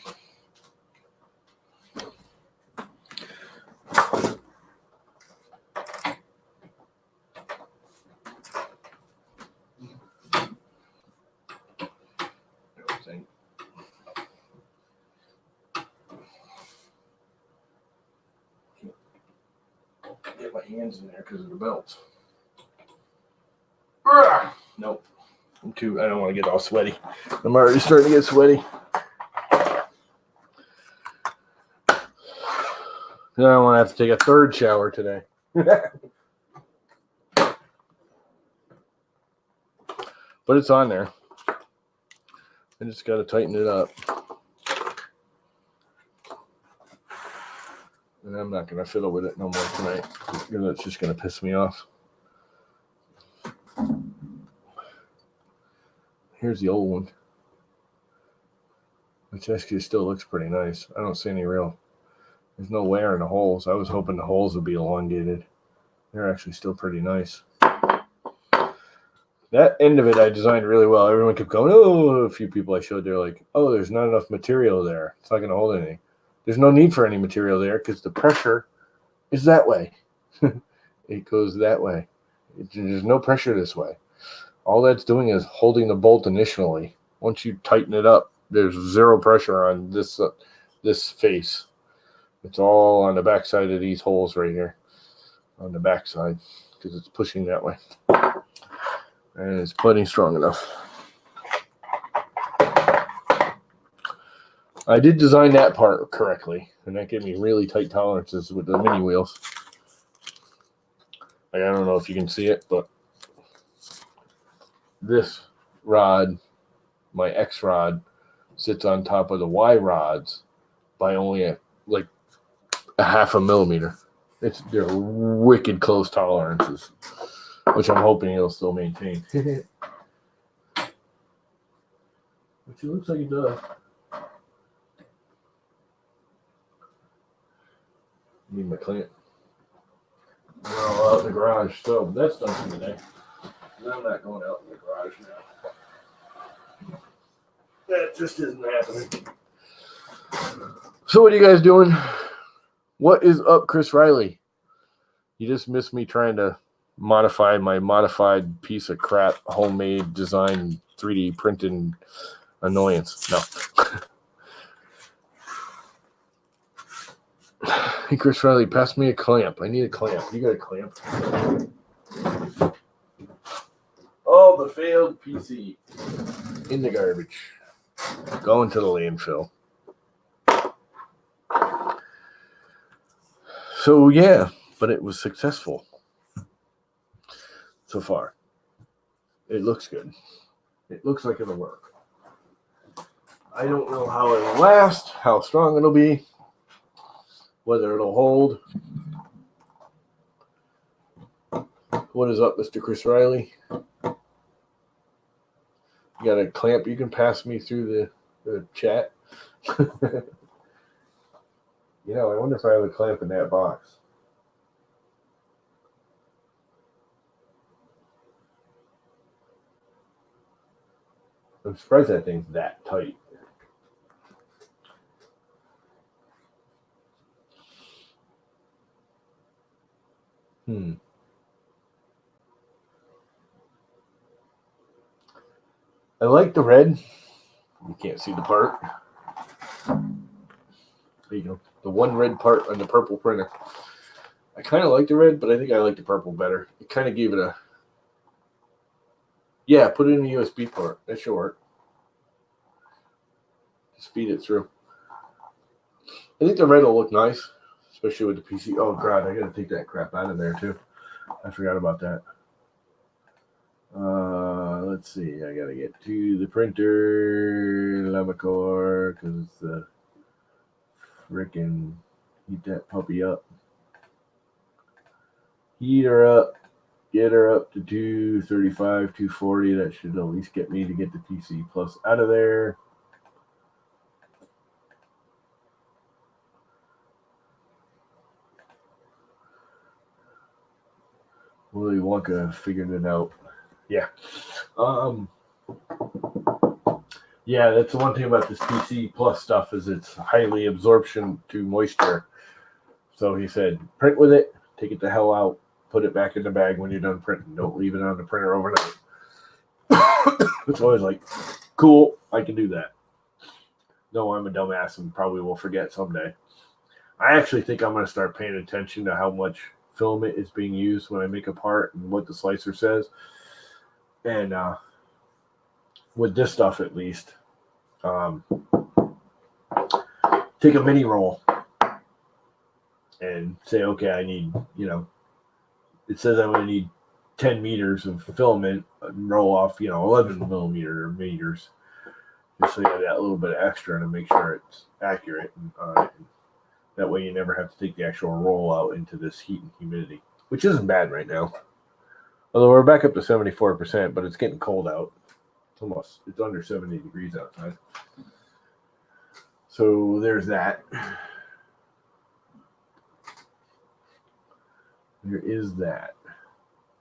Get my hands in there because of the belts. Nope. I don't want to get all sweaty. I'm already starting to get sweaty. Then I want to have to take a third shower today. But it's on there. I just got to tighten it up. And I'm not going to fiddle with it no more tonight because it's just going to piss me off. Here's the old one, which actually still looks pretty nice. I don't see any there's no wear in the holes. I was hoping the holes would be elongated. They're actually still pretty nice. That end of it I designed really well. Everyone kept going, oh, a few people I showed, they're like, oh, there's not enough material there. It's not going to hold anything. There's no need for any material there because the pressure is that way. It goes that way. There's no pressure this way. All that's doing is holding the bolt initially. Once you tighten it up, there's zero pressure on this face. It's all on the back side of these holes right here. On the back side, because it's pushing that way. And it's plenty strong enough. I did design that part correctly, and that gave me really tight tolerances with the mini wheels. I don't know if you can see it, but this rod, my X rod, sits on top of the Y rods by only a half a millimeter. They're wicked close tolerances, which I'm hoping it'll still maintain. Which it looks like it does. Need my clamp. We're all out in the garage, so that's done for today. I'm not going out in the garage now. That just isn't happening. So what are you guys doing? What is up, Chris Riley? You just missed me trying to modify my modified piece of crap, homemade design, 3D printing annoyance. No. Hey, Chris Riley, pass me a clamp. I need a clamp. You got a clamp? Oh, the failed PC. In the garbage. Going to the landfill. So, yeah, but it was successful so far. It looks good. It looks like it'll work. I don't know how it'll last, how strong it'll be, whether it'll hold. What is up, Mr. Chris Riley? You got a clamp you can pass me through the chat? You know, I wonder if I have a clamp in that box. I'm surprised that thing's that tight. I like the red. You can't see the part. There you go. The one red part on the purple printer. I kind of like the red, but I think I like the purple better. It kind of gave it a... Yeah, put it in the USB port. That should work. Just feed it through. I think the red will look nice, especially with the PC. Oh, God, I got to take that crap out of there, too. I forgot about that. Let's see. I got to get to the printer, Lamacore, because it's the frickin' heat that puppy up. Heat her up. Get her up to 235, 240. That should at least get me to get the PC Plus out of there. Willy Wonka figured it out. Yeah. Yeah, that's the one thing about this PC Plus stuff is it's highly absorption to moisture. So he said, print with it, take it the hell out, put it back in the bag when you're done printing. Don't leave it on the printer overnight. It's always like, cool, I can do that. No, I'm a dumbass and probably will forget someday. I actually think I'm going to start paying attention to how much filament is being used when I make a part and what the slicer says. And with this stuff, at least, take a mini roll and say, okay, I need, it says I'm going to need 10 meters of filament and roll off, 11 millimeter meters. Just so you have that little bit of extra to make sure it's accurate. And that way you never have to take the actual roll out into this heat and humidity, which isn't bad right now. Although we're back up to 74%, but it's getting cold out. It's under 70 degrees outside. So there's that. There is that,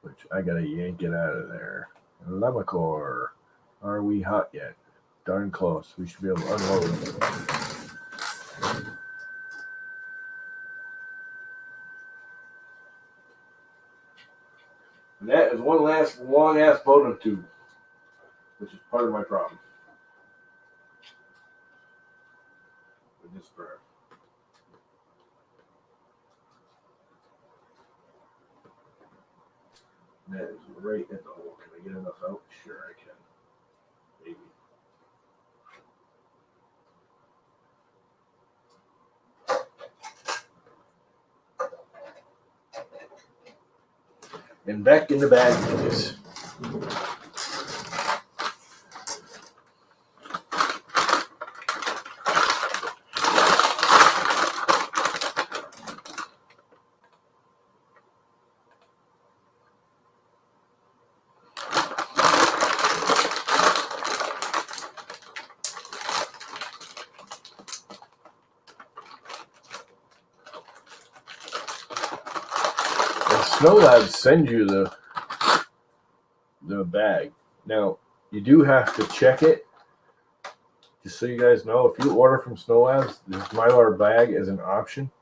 which I gotta yank it out of there. Lamacore, are we hot yet? Darn close. We should be able to unload it. And that is one last long-ass photo tube, which is part of my problem with this printer. That is right at the hole. Can I get enough out? Sure I can. Maybe. And back in the bag it is. SnoLabs sends you the bag. Now, you do have to check it. Just so you guys know, if you order from SnoLabs, this Mylar bag is an option.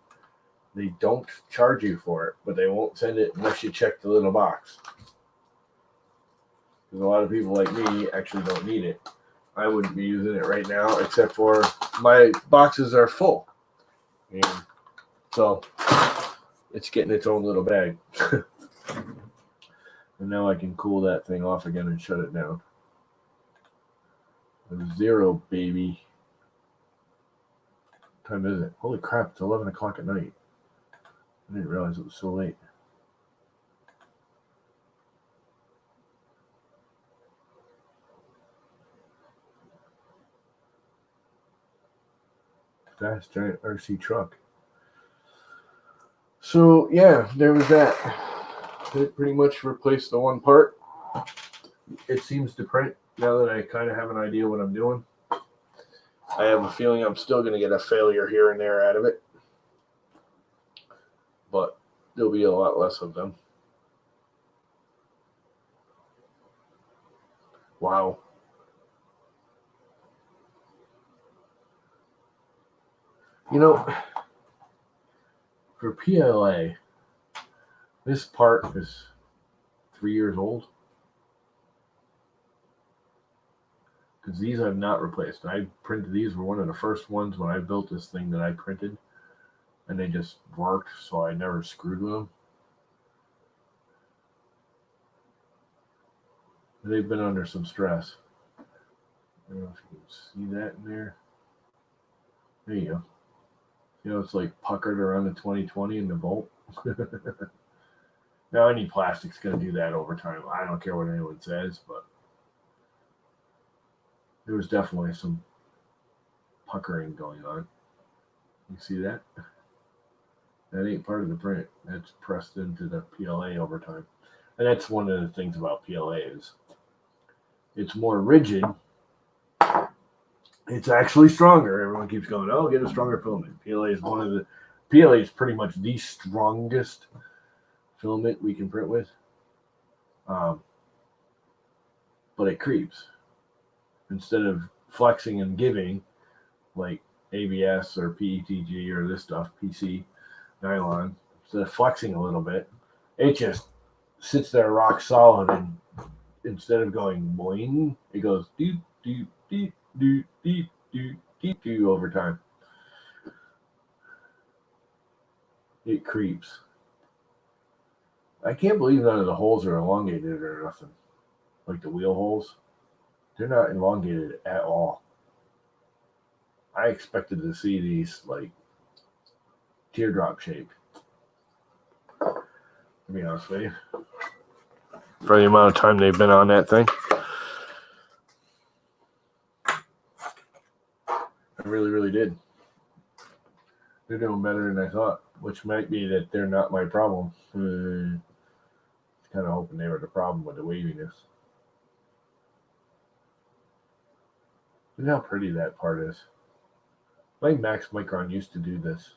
They don't charge you for it, but they won't send it unless you check the little box. Because a lot of people like me actually don't need it. I wouldn't be using it right now, except for my boxes are full. And so it's getting its own little bag. And now I can cool that thing off again and shut it down. 0, baby. What time is it? Holy crap, it's 11 o'clock at night. I didn't realize it was so late. Fast giant RC truck. So yeah, there was that. It pretty much replaced the one part. It seems to print now that I kind of have an idea what I'm doing. I have a feeling I'm still going to get a failure here and there out of it, but there'll be a lot less of them. Wow. For PLA, this part is 3 years old. because these I've not replaced. I printed these were one of the first ones when I built this thing that I printed, and they just worked, so I never screwed with them. They've been under some stress. I don't know if you can see that in there. There you go. You know, it's like puckered around the 2020 in the bolt. Now, any plastic's going to do that over time. I don't care what anyone says, but there was definitely some puckering going on. You see that? That ain't part of the print. That's pressed into the PLA over time. And that's one of the things about PLA is it's more rigid. It's actually stronger. Everyone keeps going, oh, get a stronger filament. PLA is pretty much the strongest filament we can print with. But it creeps. Instead of flexing and giving, like ABS or PETG or this stuff, PC, nylon, instead of flexing a little bit, it just sits there rock solid, and instead of going boing, it goes doop, doop, doop, doop, doop, doop, doop, doop over time. It creeps. I can't believe none of the holes are elongated or nothing. Like the wheel holes, they're not elongated at all. I expected to see these like teardrop shaped. To be honest with you, for the amount of time they've been on that thing, I really, really did. They're doing better than I thought, which might be that they're not my problem. Kind of hoping they were the problem with the waviness. Look how pretty that part is. My Max Micron used to do this.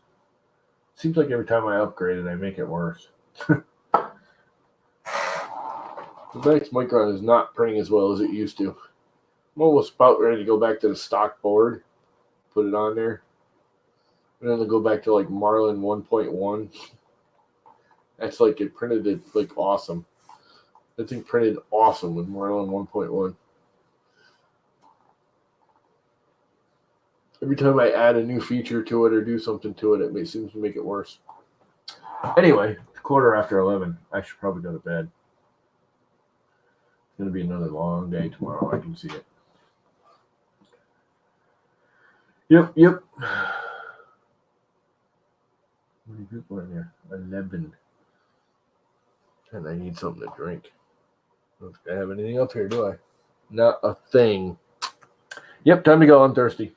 Seems like every time I upgrade it, I make it worse. The Max Micron is not printing as well as it used to. I'm almost about ready to go back to the stock board, put it on there, and then go back to like Marlin 1.1. That's like it printed it like awesome. That thing printed awesome with Marlin 1.1. Every time I add a new feature to it or do something to it, it seems to make it worse. Anyway, it's 11:15. I should probably go to bed. It's going to be another long day tomorrow. I can see it. Yep. How many people are in there? 11. And I need something to drink. I don't think I have anything up here, do I? Not a thing. Yep, time to go. I'm thirsty.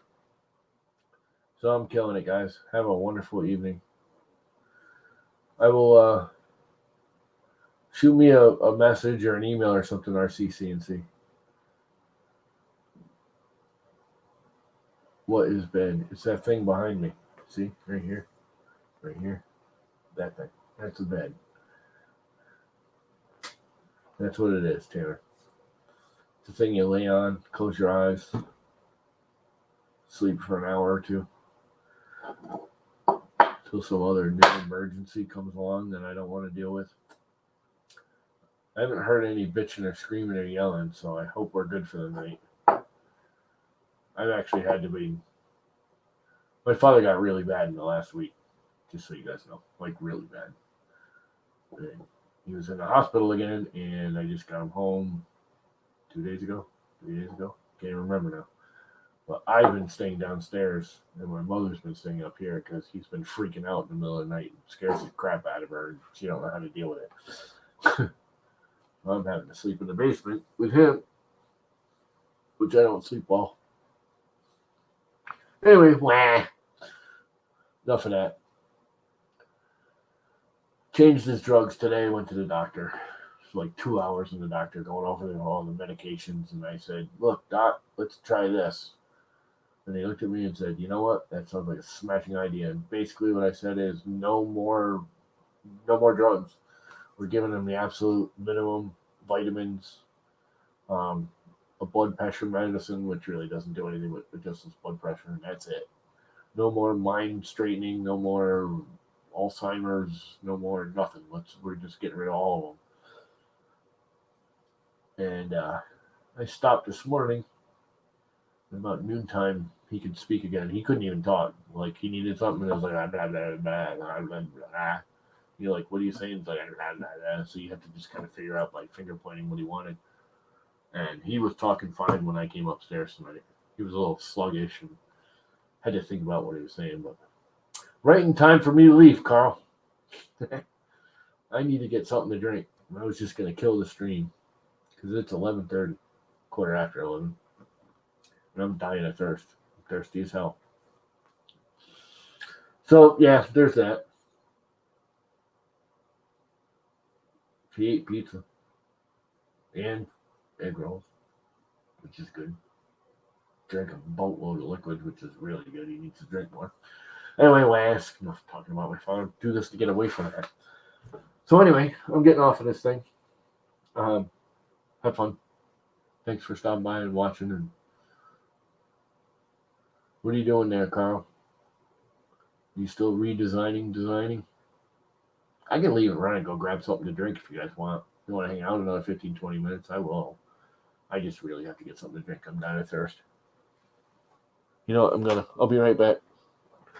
So I'm killing it, guys. Have a wonderful evening. I will shoot me a message or an email or something, RCCNC. What is bed? It's that thing behind me. See? Right here. Right here. That thing. That's a bed. That's what it is, Tanner. It's the thing you lay on, close your eyes, sleep for an hour or two. Until some other new emergency comes along that I don't want to deal with. I haven't heard any bitching or screaming or yelling, so I hope we're good for the night. I've actually had to be... My father got really bad in the last week, just so you guys know. Like, really bad. And he was in the hospital again, and I just got him home 2 days ago, 3 days ago. Can't even remember now. But I've been staying downstairs, and my mother's been staying up here because he's been freaking out in the middle of the night and scares the crap out of her, and she don't know how to deal with it. I'm having to sleep in the basement with him, which I don't sleep well. Anyway, enough of that. Changed his drugs today, went to the doctor. It's like 2 hours in the doctor going over all the medications, and I said, look, Doc, let's try this. And he looked at me and said, you know what? That sounds like a smashing idea. And basically what I said is no more drugs. We're giving him the absolute minimum vitamins, a blood pressure medicine, which really doesn't do anything but adjusts his blood pressure, and that's it. No more mind straightening, no more Alzheimer's, no more nothing. We're just getting rid of all of them. And I stopped this morning About noontime, he could speak again. He couldn't even talk. Like he needed something, and it was like blah, blah, blah, blah, blah, blah. You're like, what are you saying? It's like blah, blah, blah. So you have to just kind of figure out by finger pointing what he wanted. And he was talking fine when I came upstairs tonight. He was a little sluggish and had to think about what he was saying. But right in time for me to leave, Carl. I need to get something to drink. I was just gonna kill the stream because it's 11:30, quarter after 11, and I'm dying of thirst. I'm thirsty as hell. So yeah, there's that. He ate pizza and egg rolls, which is good. Drank a boatload of liquid, which is really good. He needs to drink more. Anyway, last enough talking about my father. Do this to get away from that. So anyway, I'm getting off of this thing. Have fun. Thanks for stopping by and watching. And what are you doing there, Carl? You still designing? I can leave it running and go grab something to drink if you guys want. If you want to hang out another 15, 20 minutes, I will. I just really have to get something to drink. I'm dying of thirst. You know what? I'll be right back.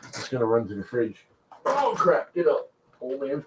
I'm just gonna run to the fridge. Oh crap, get up, old man.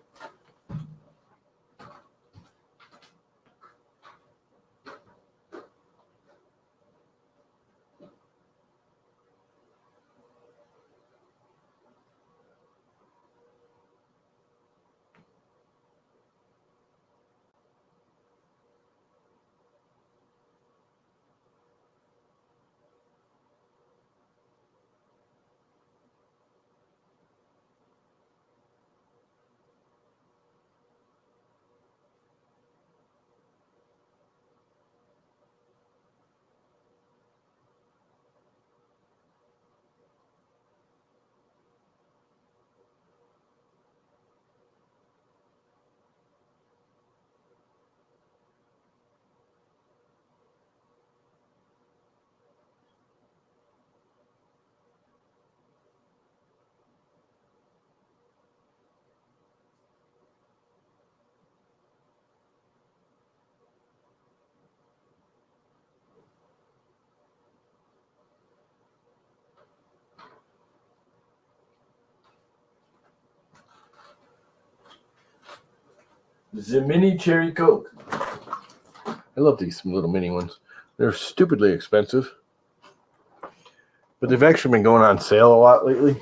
The mini cherry Coke. I love these little mini ones. They're stupidly expensive, but they've actually been going on sale a lot lately.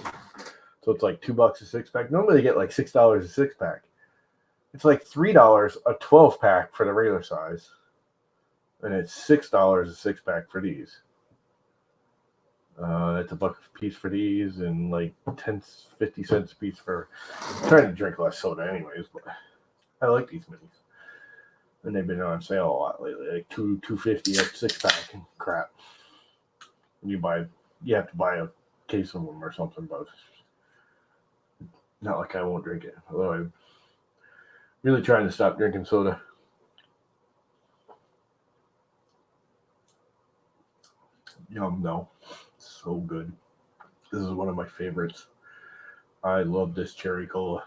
So it's like $2 a 6-pack. Normally they get like $6 a 6-pack. It's like $3 a 12-pack for the regular size, and it's $6 a 6-pack for these. That's $1 a piece for these, and like 50 cents a piece for. I'm trying to drink less soda, anyways, but I like these minis, and they've been on sale a lot lately, like $2.50 a 6-pack and crap. And you have to buy a case of them or something, but not like I won't drink it. Although I'm really trying to stop drinking soda. Yum, no, so good. This is one of my favorites. I love this cherry cola.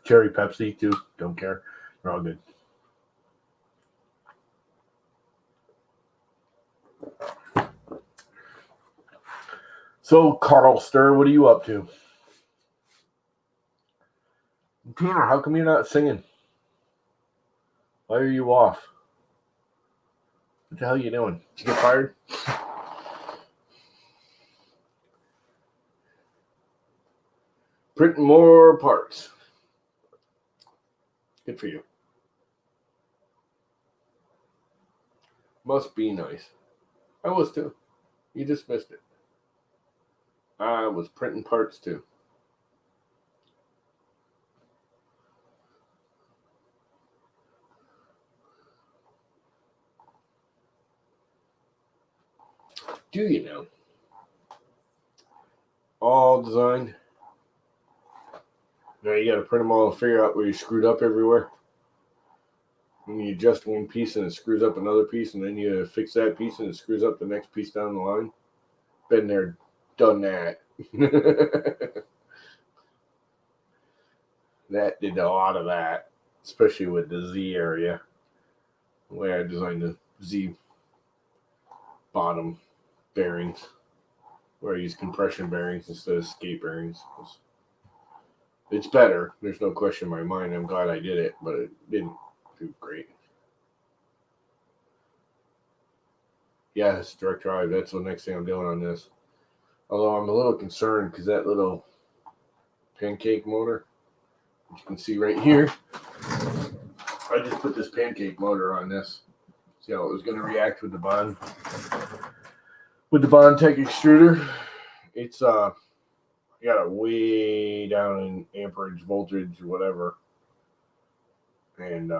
Cherry Pepsi, too. Don't care. They're all good. So, Carl Stir, what are you up to? Tanner, how come you're not singing? Why are you off? What the hell are you doing? Did you get fired? Printing more parts. Good for you. Must be nice. I was too. You just missed it. I was printing parts too. Do you know? All designed. Now you got to print them all and figure out where you screwed up everywhere. And you adjust one piece and it screws up another piece, and then you fix that piece and it screws up the next piece down the line. Been there, done that. That did a lot of that, especially with the Z area, the way I designed the Z bottom bearings, where I use compression bearings instead of skate bearings. It's better. There's no question in my mind. I'm glad I did it, but it didn't do great. Yeah, it's direct drive. That's the next thing I'm doing on this. Although I'm a little concerned because that little pancake motor, which you can see right here, I just put this pancake motor on this. See how it was going to react with the Bond Tech extruder. It's got it way down in amperage, voltage, or whatever, and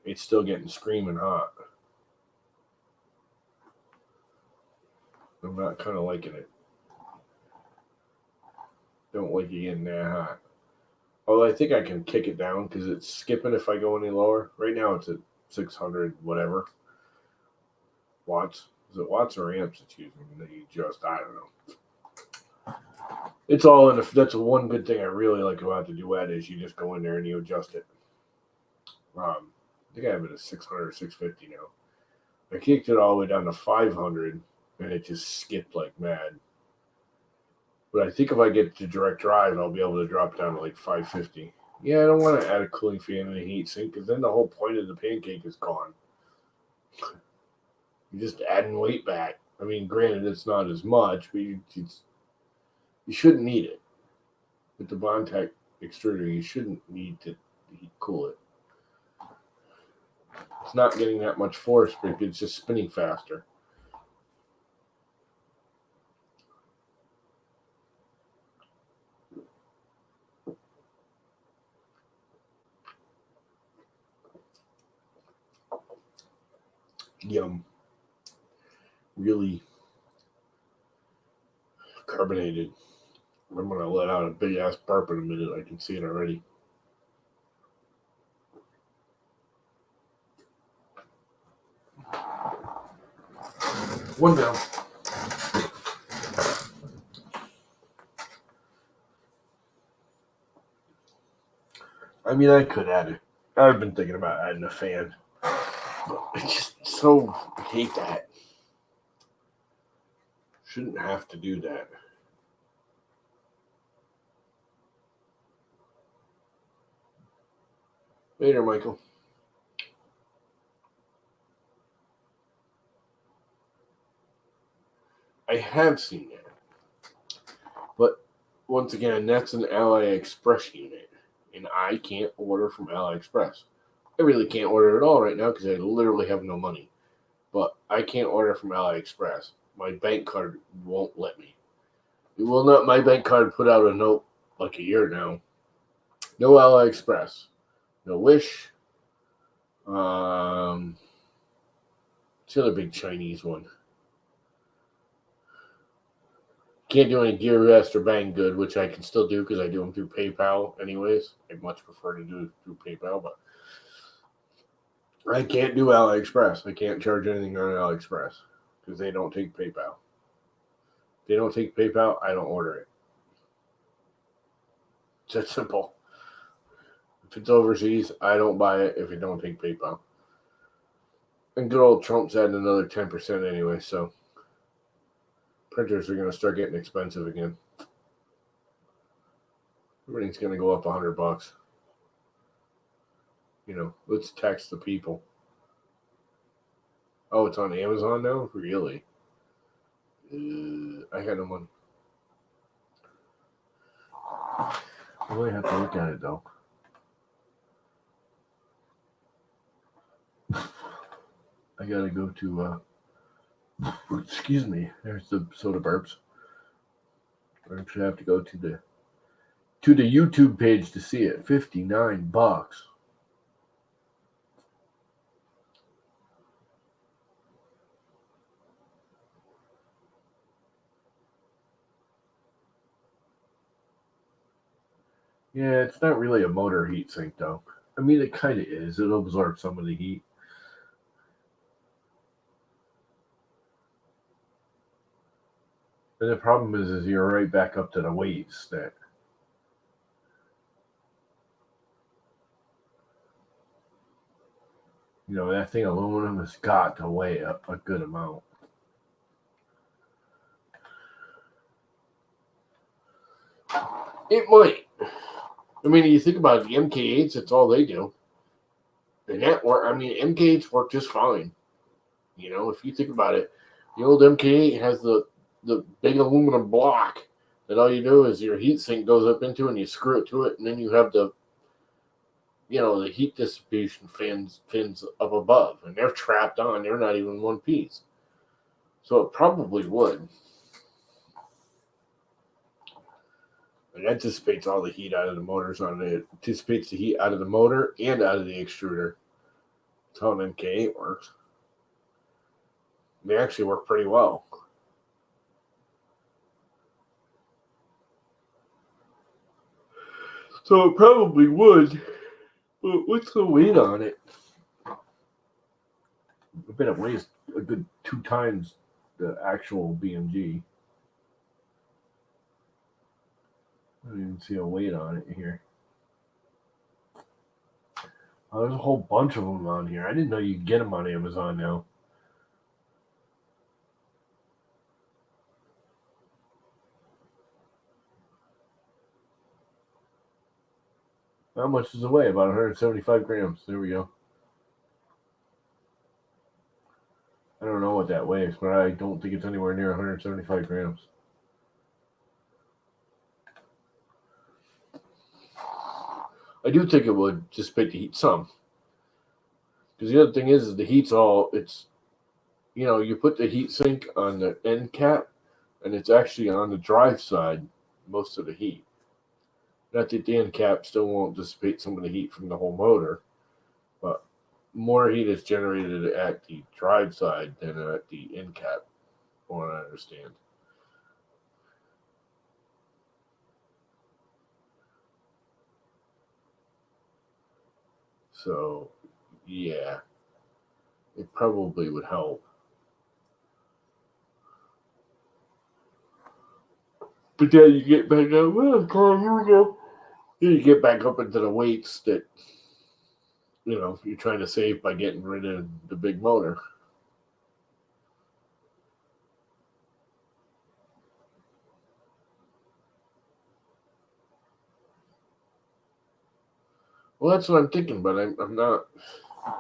it's still getting screaming hot. I'm not kind of liking it. Don't like it getting that hot. Although I think I can kick it down because it's skipping if I go any lower. Right now it's at 600 whatever watts. Is it watts or amps it's using? I don't know. It's all in. That's one good thing I really like about the Duet is you just go in there and you adjust it. I think I have it at 600 or 650 now. I kicked it all the way down to 500 and it just skipped like mad. But I think if I get to direct drive, I'll be able to drop down to like 550. Yeah, I don't want to add a cooling fan and a heat sink because then the whole point of the pancake is gone. You're just adding weight back. I mean, granted, it's not as much, but you shouldn't need it. With the Bondtech extruder, you shouldn't need to cool it. It's not getting that much force, but it's just spinning faster. Yum. Really carbonated. I'm going to let out a big ass burp in a minute. I can see it already. One down. I mean, I could add it. I've been thinking about adding a fan. But I just so hate that. Shouldn't have to do that. Later, Michael. I have seen that. But once again, that's an AliExpress unit. And I can't order from AliExpress. I really can't order at all right now because I literally have no money. But I can't order from AliExpress. My bank card won't let me. It will not. My bank card put out a note like a year now. No AliExpress. No Wish. It's the other big Chinese one. Can't do any Gearbest or Banggood, which I can still do because I do them through PayPal anyways. I much prefer to do it through PayPal, but I can't do AliExpress. I can't charge anything on AliExpress because they don't take PayPal. If they don't take PayPal, I don't order it. It's that simple. If it's overseas, I don't buy it if it don't take PayPal. And good old Trump's adding another 10% anyway, so printers are going to start getting expensive again. Everything's going to go up $100. You know, let's tax the people. Oh, it's on Amazon now? Really? I had no money. I really have to look at it, though. I gotta go to, excuse me, there's the soda burps. I actually have to go to the YouTube page to see it. $59. Yeah, it's not really a motor heat sink, though. I mean, it kind of is. It'll absorb some of the heat. And the problem is you're right back up to the weights that that thing aluminum has got to weigh up a good amount. It might. I mean, you think about it, the MK8s, that's all they do. And that work, I mean, MK8s work just fine. You know, if you think about it, the old MK8 has the big aluminum block that all you do is your heat sink goes up into and you screw it to it, and then you have the the heat dissipation fins up above, and they're trapped on. They're not even one piece, so it probably would. And that dissipates all the heat out of the motors on it. It dissipates the heat out of the motor and out of the extruder. That's how an MK8 works. They actually work pretty well. So it probably would. But what's the weight on it? I bet it weighs a good 2 times the actual BMG. I don't even see a weight on it here. Oh, there's a whole bunch of them on here. I didn't know you could get them on Amazon now. How much does it weigh? About 175 grams. There we go. I don't know what that weighs, but I don't think it's anywhere near 175 grams. I do think it would dissipate the heat some. Because the other thing is the heat's all, it's, you put the heat sink on the end cap, and it's actually on the drive side, most of the heat. Not that the end cap still won't dissipate some of the heat from the whole motor, but more heat is generated at the drive side than at the end cap, from what I understand. So, yeah, it probably would help. But then you get back up, well, Carl, here we go. Then you get back up into the weights that, you're trying to save by getting rid of the big motor. Well, that's what I'm thinking, but I'm not.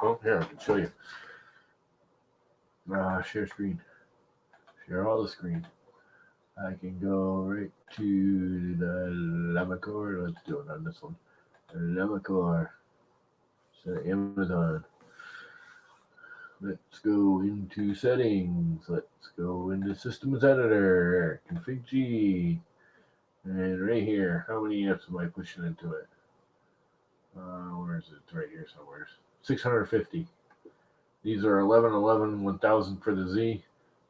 Oh, here, I can show you. Share screen. Share all the screen. I can go right to the Lamacore. Let's do it on this one. Lamacore. So Amazon. Let's go into settings. Let's go into systems editor. Config G. And right here, how many apps am I pushing into it? Where is it? Right here somewhere. 650. These are 1111, 1000 for the Z,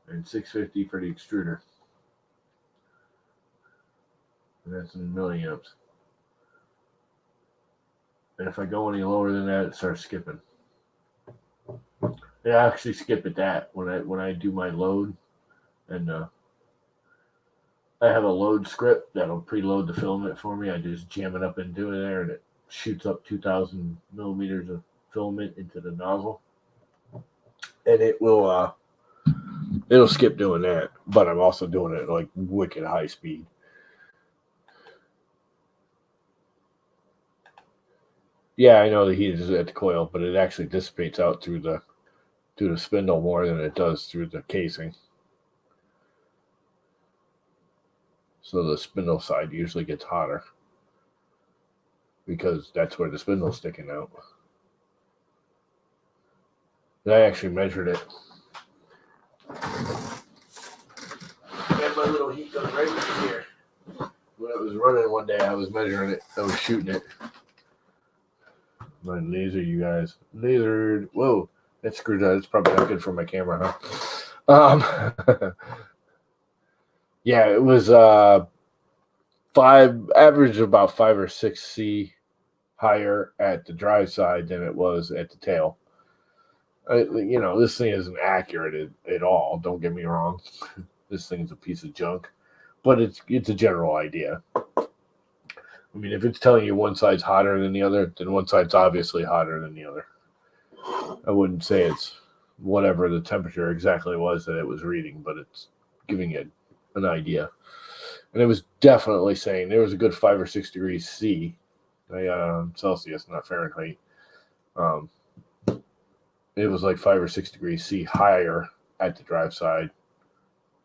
and 650 for the extruder. And that's in milliamps. And if I go any lower than that, it starts skipping. They actually skip at that when I do my load, and I have a load script that'll preload the filament for me. I just jam it up into there, and it shoots up 2,000 millimeters of filament into the nozzle, and it'll skip doing that. But I'm also doing it at like wicked high speed. Yeah, I know the heat is at the coil, but it actually dissipates out through the spindle more than it does through the casing. So the spindle side usually gets hotter because that's where the spindle's sticking out. And I actually measured it. I had my little heat gun right here. When I was running one day, I was measuring it. I was shooting it. My laser, you guys. Lasered. Whoa, that screwed out. It's probably not good for my camera, huh? Yeah, it was average about 5 or 6 C higher at the drive side than it was at the tail. This thing isn't accurate at all. Don't get me wrong. This thing's a piece of junk, but it's a general idea. I mean, if it's telling you one side's hotter than the other, then one side's obviously hotter than the other. I wouldn't say it's whatever the temperature exactly was that it was reading, but it's giving it an idea. And it was definitely saying there was a good 5 or 6 degrees C. I got on Celsius, not Fahrenheit. It was like 5 or 6 degrees C higher at the drive side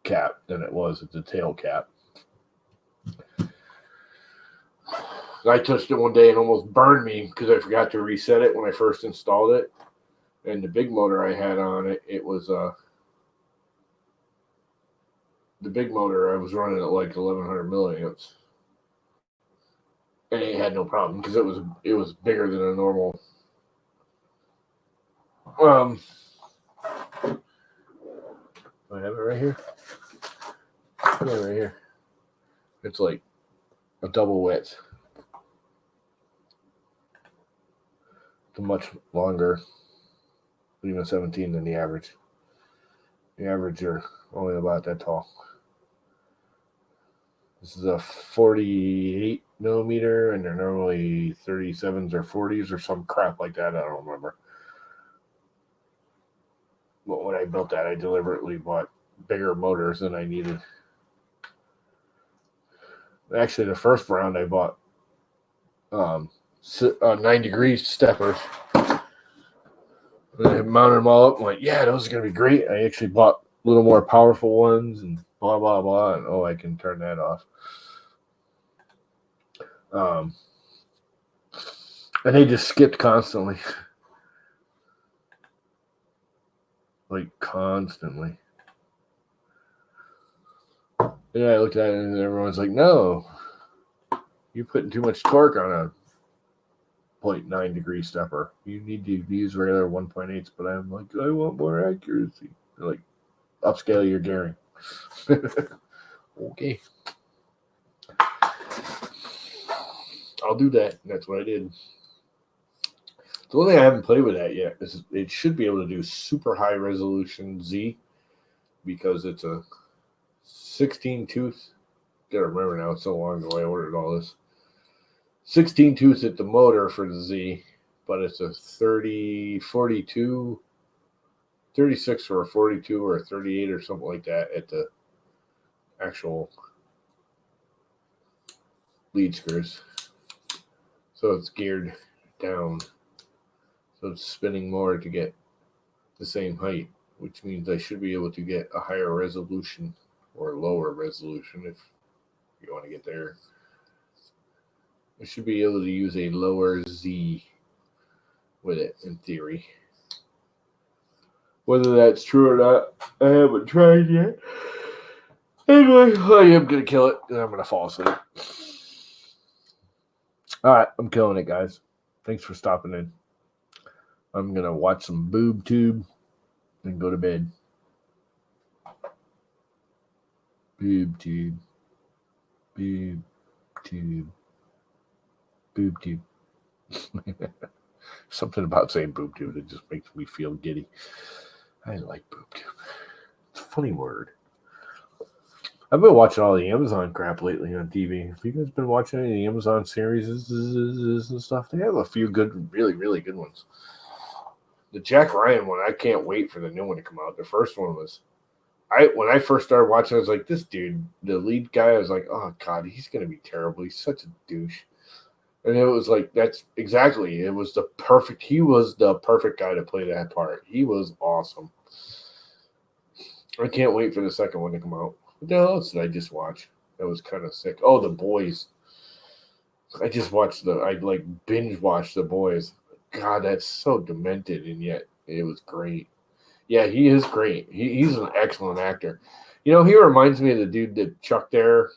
cap than it was at the tail cap. I touched it one day and almost burned me because I forgot to reset it when I first installed it. And the big motor I had on it, it was the big motor I was running at like 1100 milliamps, and it had no problem because it was bigger than a normal. I have it right here. Yeah, right here. It's like a double width. It's much longer, even 17 than the average. The average are only about that tall. This is a 48 millimeter, and they're normally 37s or 40s or some crap like that. I don't remember. But when I built that, I deliberately bought bigger motors than I needed. Actually, the first round I bought 9-degree steppers. And I mounted them all up and went, yeah, those are going to be great. I actually bought a little more powerful ones and blah, blah, blah. And I can turn that off. And they just skipped constantly. Like constantly. And I looked at it and everyone's like, no, you're putting too much torque on a 0.9 degree stepper. You need to use regular 1.8s. But I'm like, I want more accuracy. They're like, upscale your gearing. Okay. I'll do that. And that's what I did. The only thing I haven't played with that yet is it should be able to do super high resolution Z because it's a 16 tooth. Gotta remember now, it's so long ago I ordered all this. 16 tooth at the motor for the Z, but it's a 42, 36 or a 42 or a 38 or something like that at the actual lead screws. So it's geared down. So it's spinning more to get the same height, which means I should be able to get a higher resolution or lower resolution if you want to get there. I should be able to use a lower Z with it in theory. Whether that's true or not, I haven't tried yet. Anyway, I am going to kill it and I'm going to fall asleep. All right, I'm killing it, guys. Thanks for stopping in. I'm going to watch some boob tube and go to bed. Boob tube. Boob tube. Boob tube. Something about saying boob tube that just makes me feel giddy. I like boob tube. It's a funny word. I've been watching all the Amazon crap lately on TV. Have you guys been watching any of the Amazon series and stuff? They have a few good, really, really good ones. The Jack Ryan one, I can't wait for the new one to come out. The first one was, when I first started watching, I was like, this dude, the lead guy, I was like, oh God, he's going to be terrible. He's such a douche. And it was like, that's exactly, he was the perfect guy to play that part. He was awesome. I can't wait for the second one to come out. What the hell else did I just watch? That was kind of sick. Oh, The Boys. I binge watched The Boys. God, that's so demented, and yet it was great. Yeah, he is great. He's an excellent actor. You know, he reminds me of the dude that Chuck there.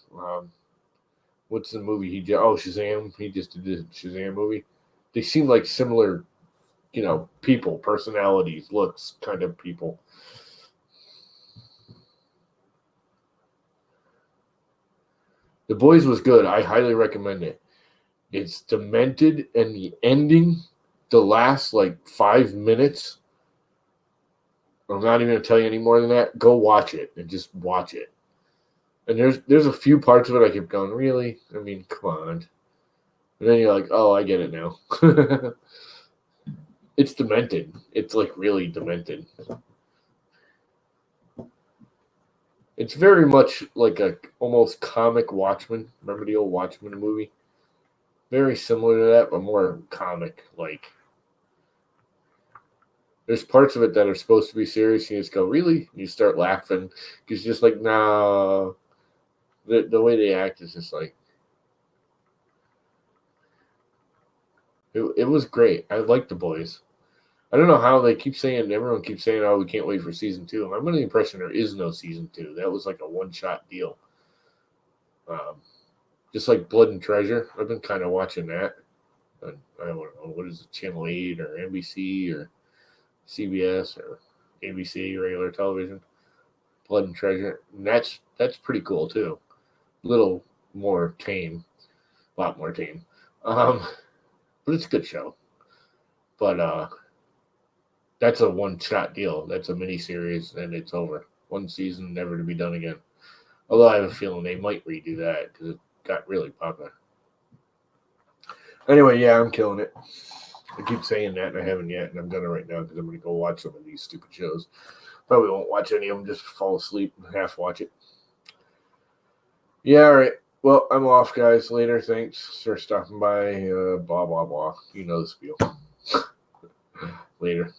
What's the movie he did? Oh, Shazam. He just did the Shazam movie. They seem like similar, people, personalities, looks, kind of people. The Boys was good. I highly recommend it. It's demented, and the ending, the last 5 minutes, I'm not even going to tell you any more than that. Go watch it and just watch it. And there's a few parts of it I kept going, really? I mean, come on. And then you're like, oh, I get it now. It's demented. It's really demented. It's very much like a almost comic Watchmen. Remember the old Watchmen movie? Very similar to that, but more comic like. There's parts of it that are supposed to be serious, and you just go, really? You start laughing because just like, nah. The way they act is just like it was great. I like the boys. I don't know how they keep saying, everyone keeps saying, oh, we can't wait for season two. I'm under the impression there is no season two. That was like a one shot deal. Um, just like Blood and Treasure. I've been kind of watching that. I don't know, what is it, Channel 8 or NBC or CBS or ABC, regular television. Blood and Treasure. And that's pretty cool too. Little more tame. A lot more tame. Um, but it's a good show. But that's a one shot deal. That's a mini series and it's over. One season, never to be done again. Although I have a feeling they might redo that because it got really popular. Anyway, yeah, I'm killing it. I keep saying that and I haven't yet, and I'm gonna right now because I'm gonna go watch some of these stupid shows. Probably won't watch any of them, just fall asleep and half watch it. Yeah, all right. Well, I'm off, guys. Later. Thanks for stopping by. Blah, blah, blah. You know the spiel. Later.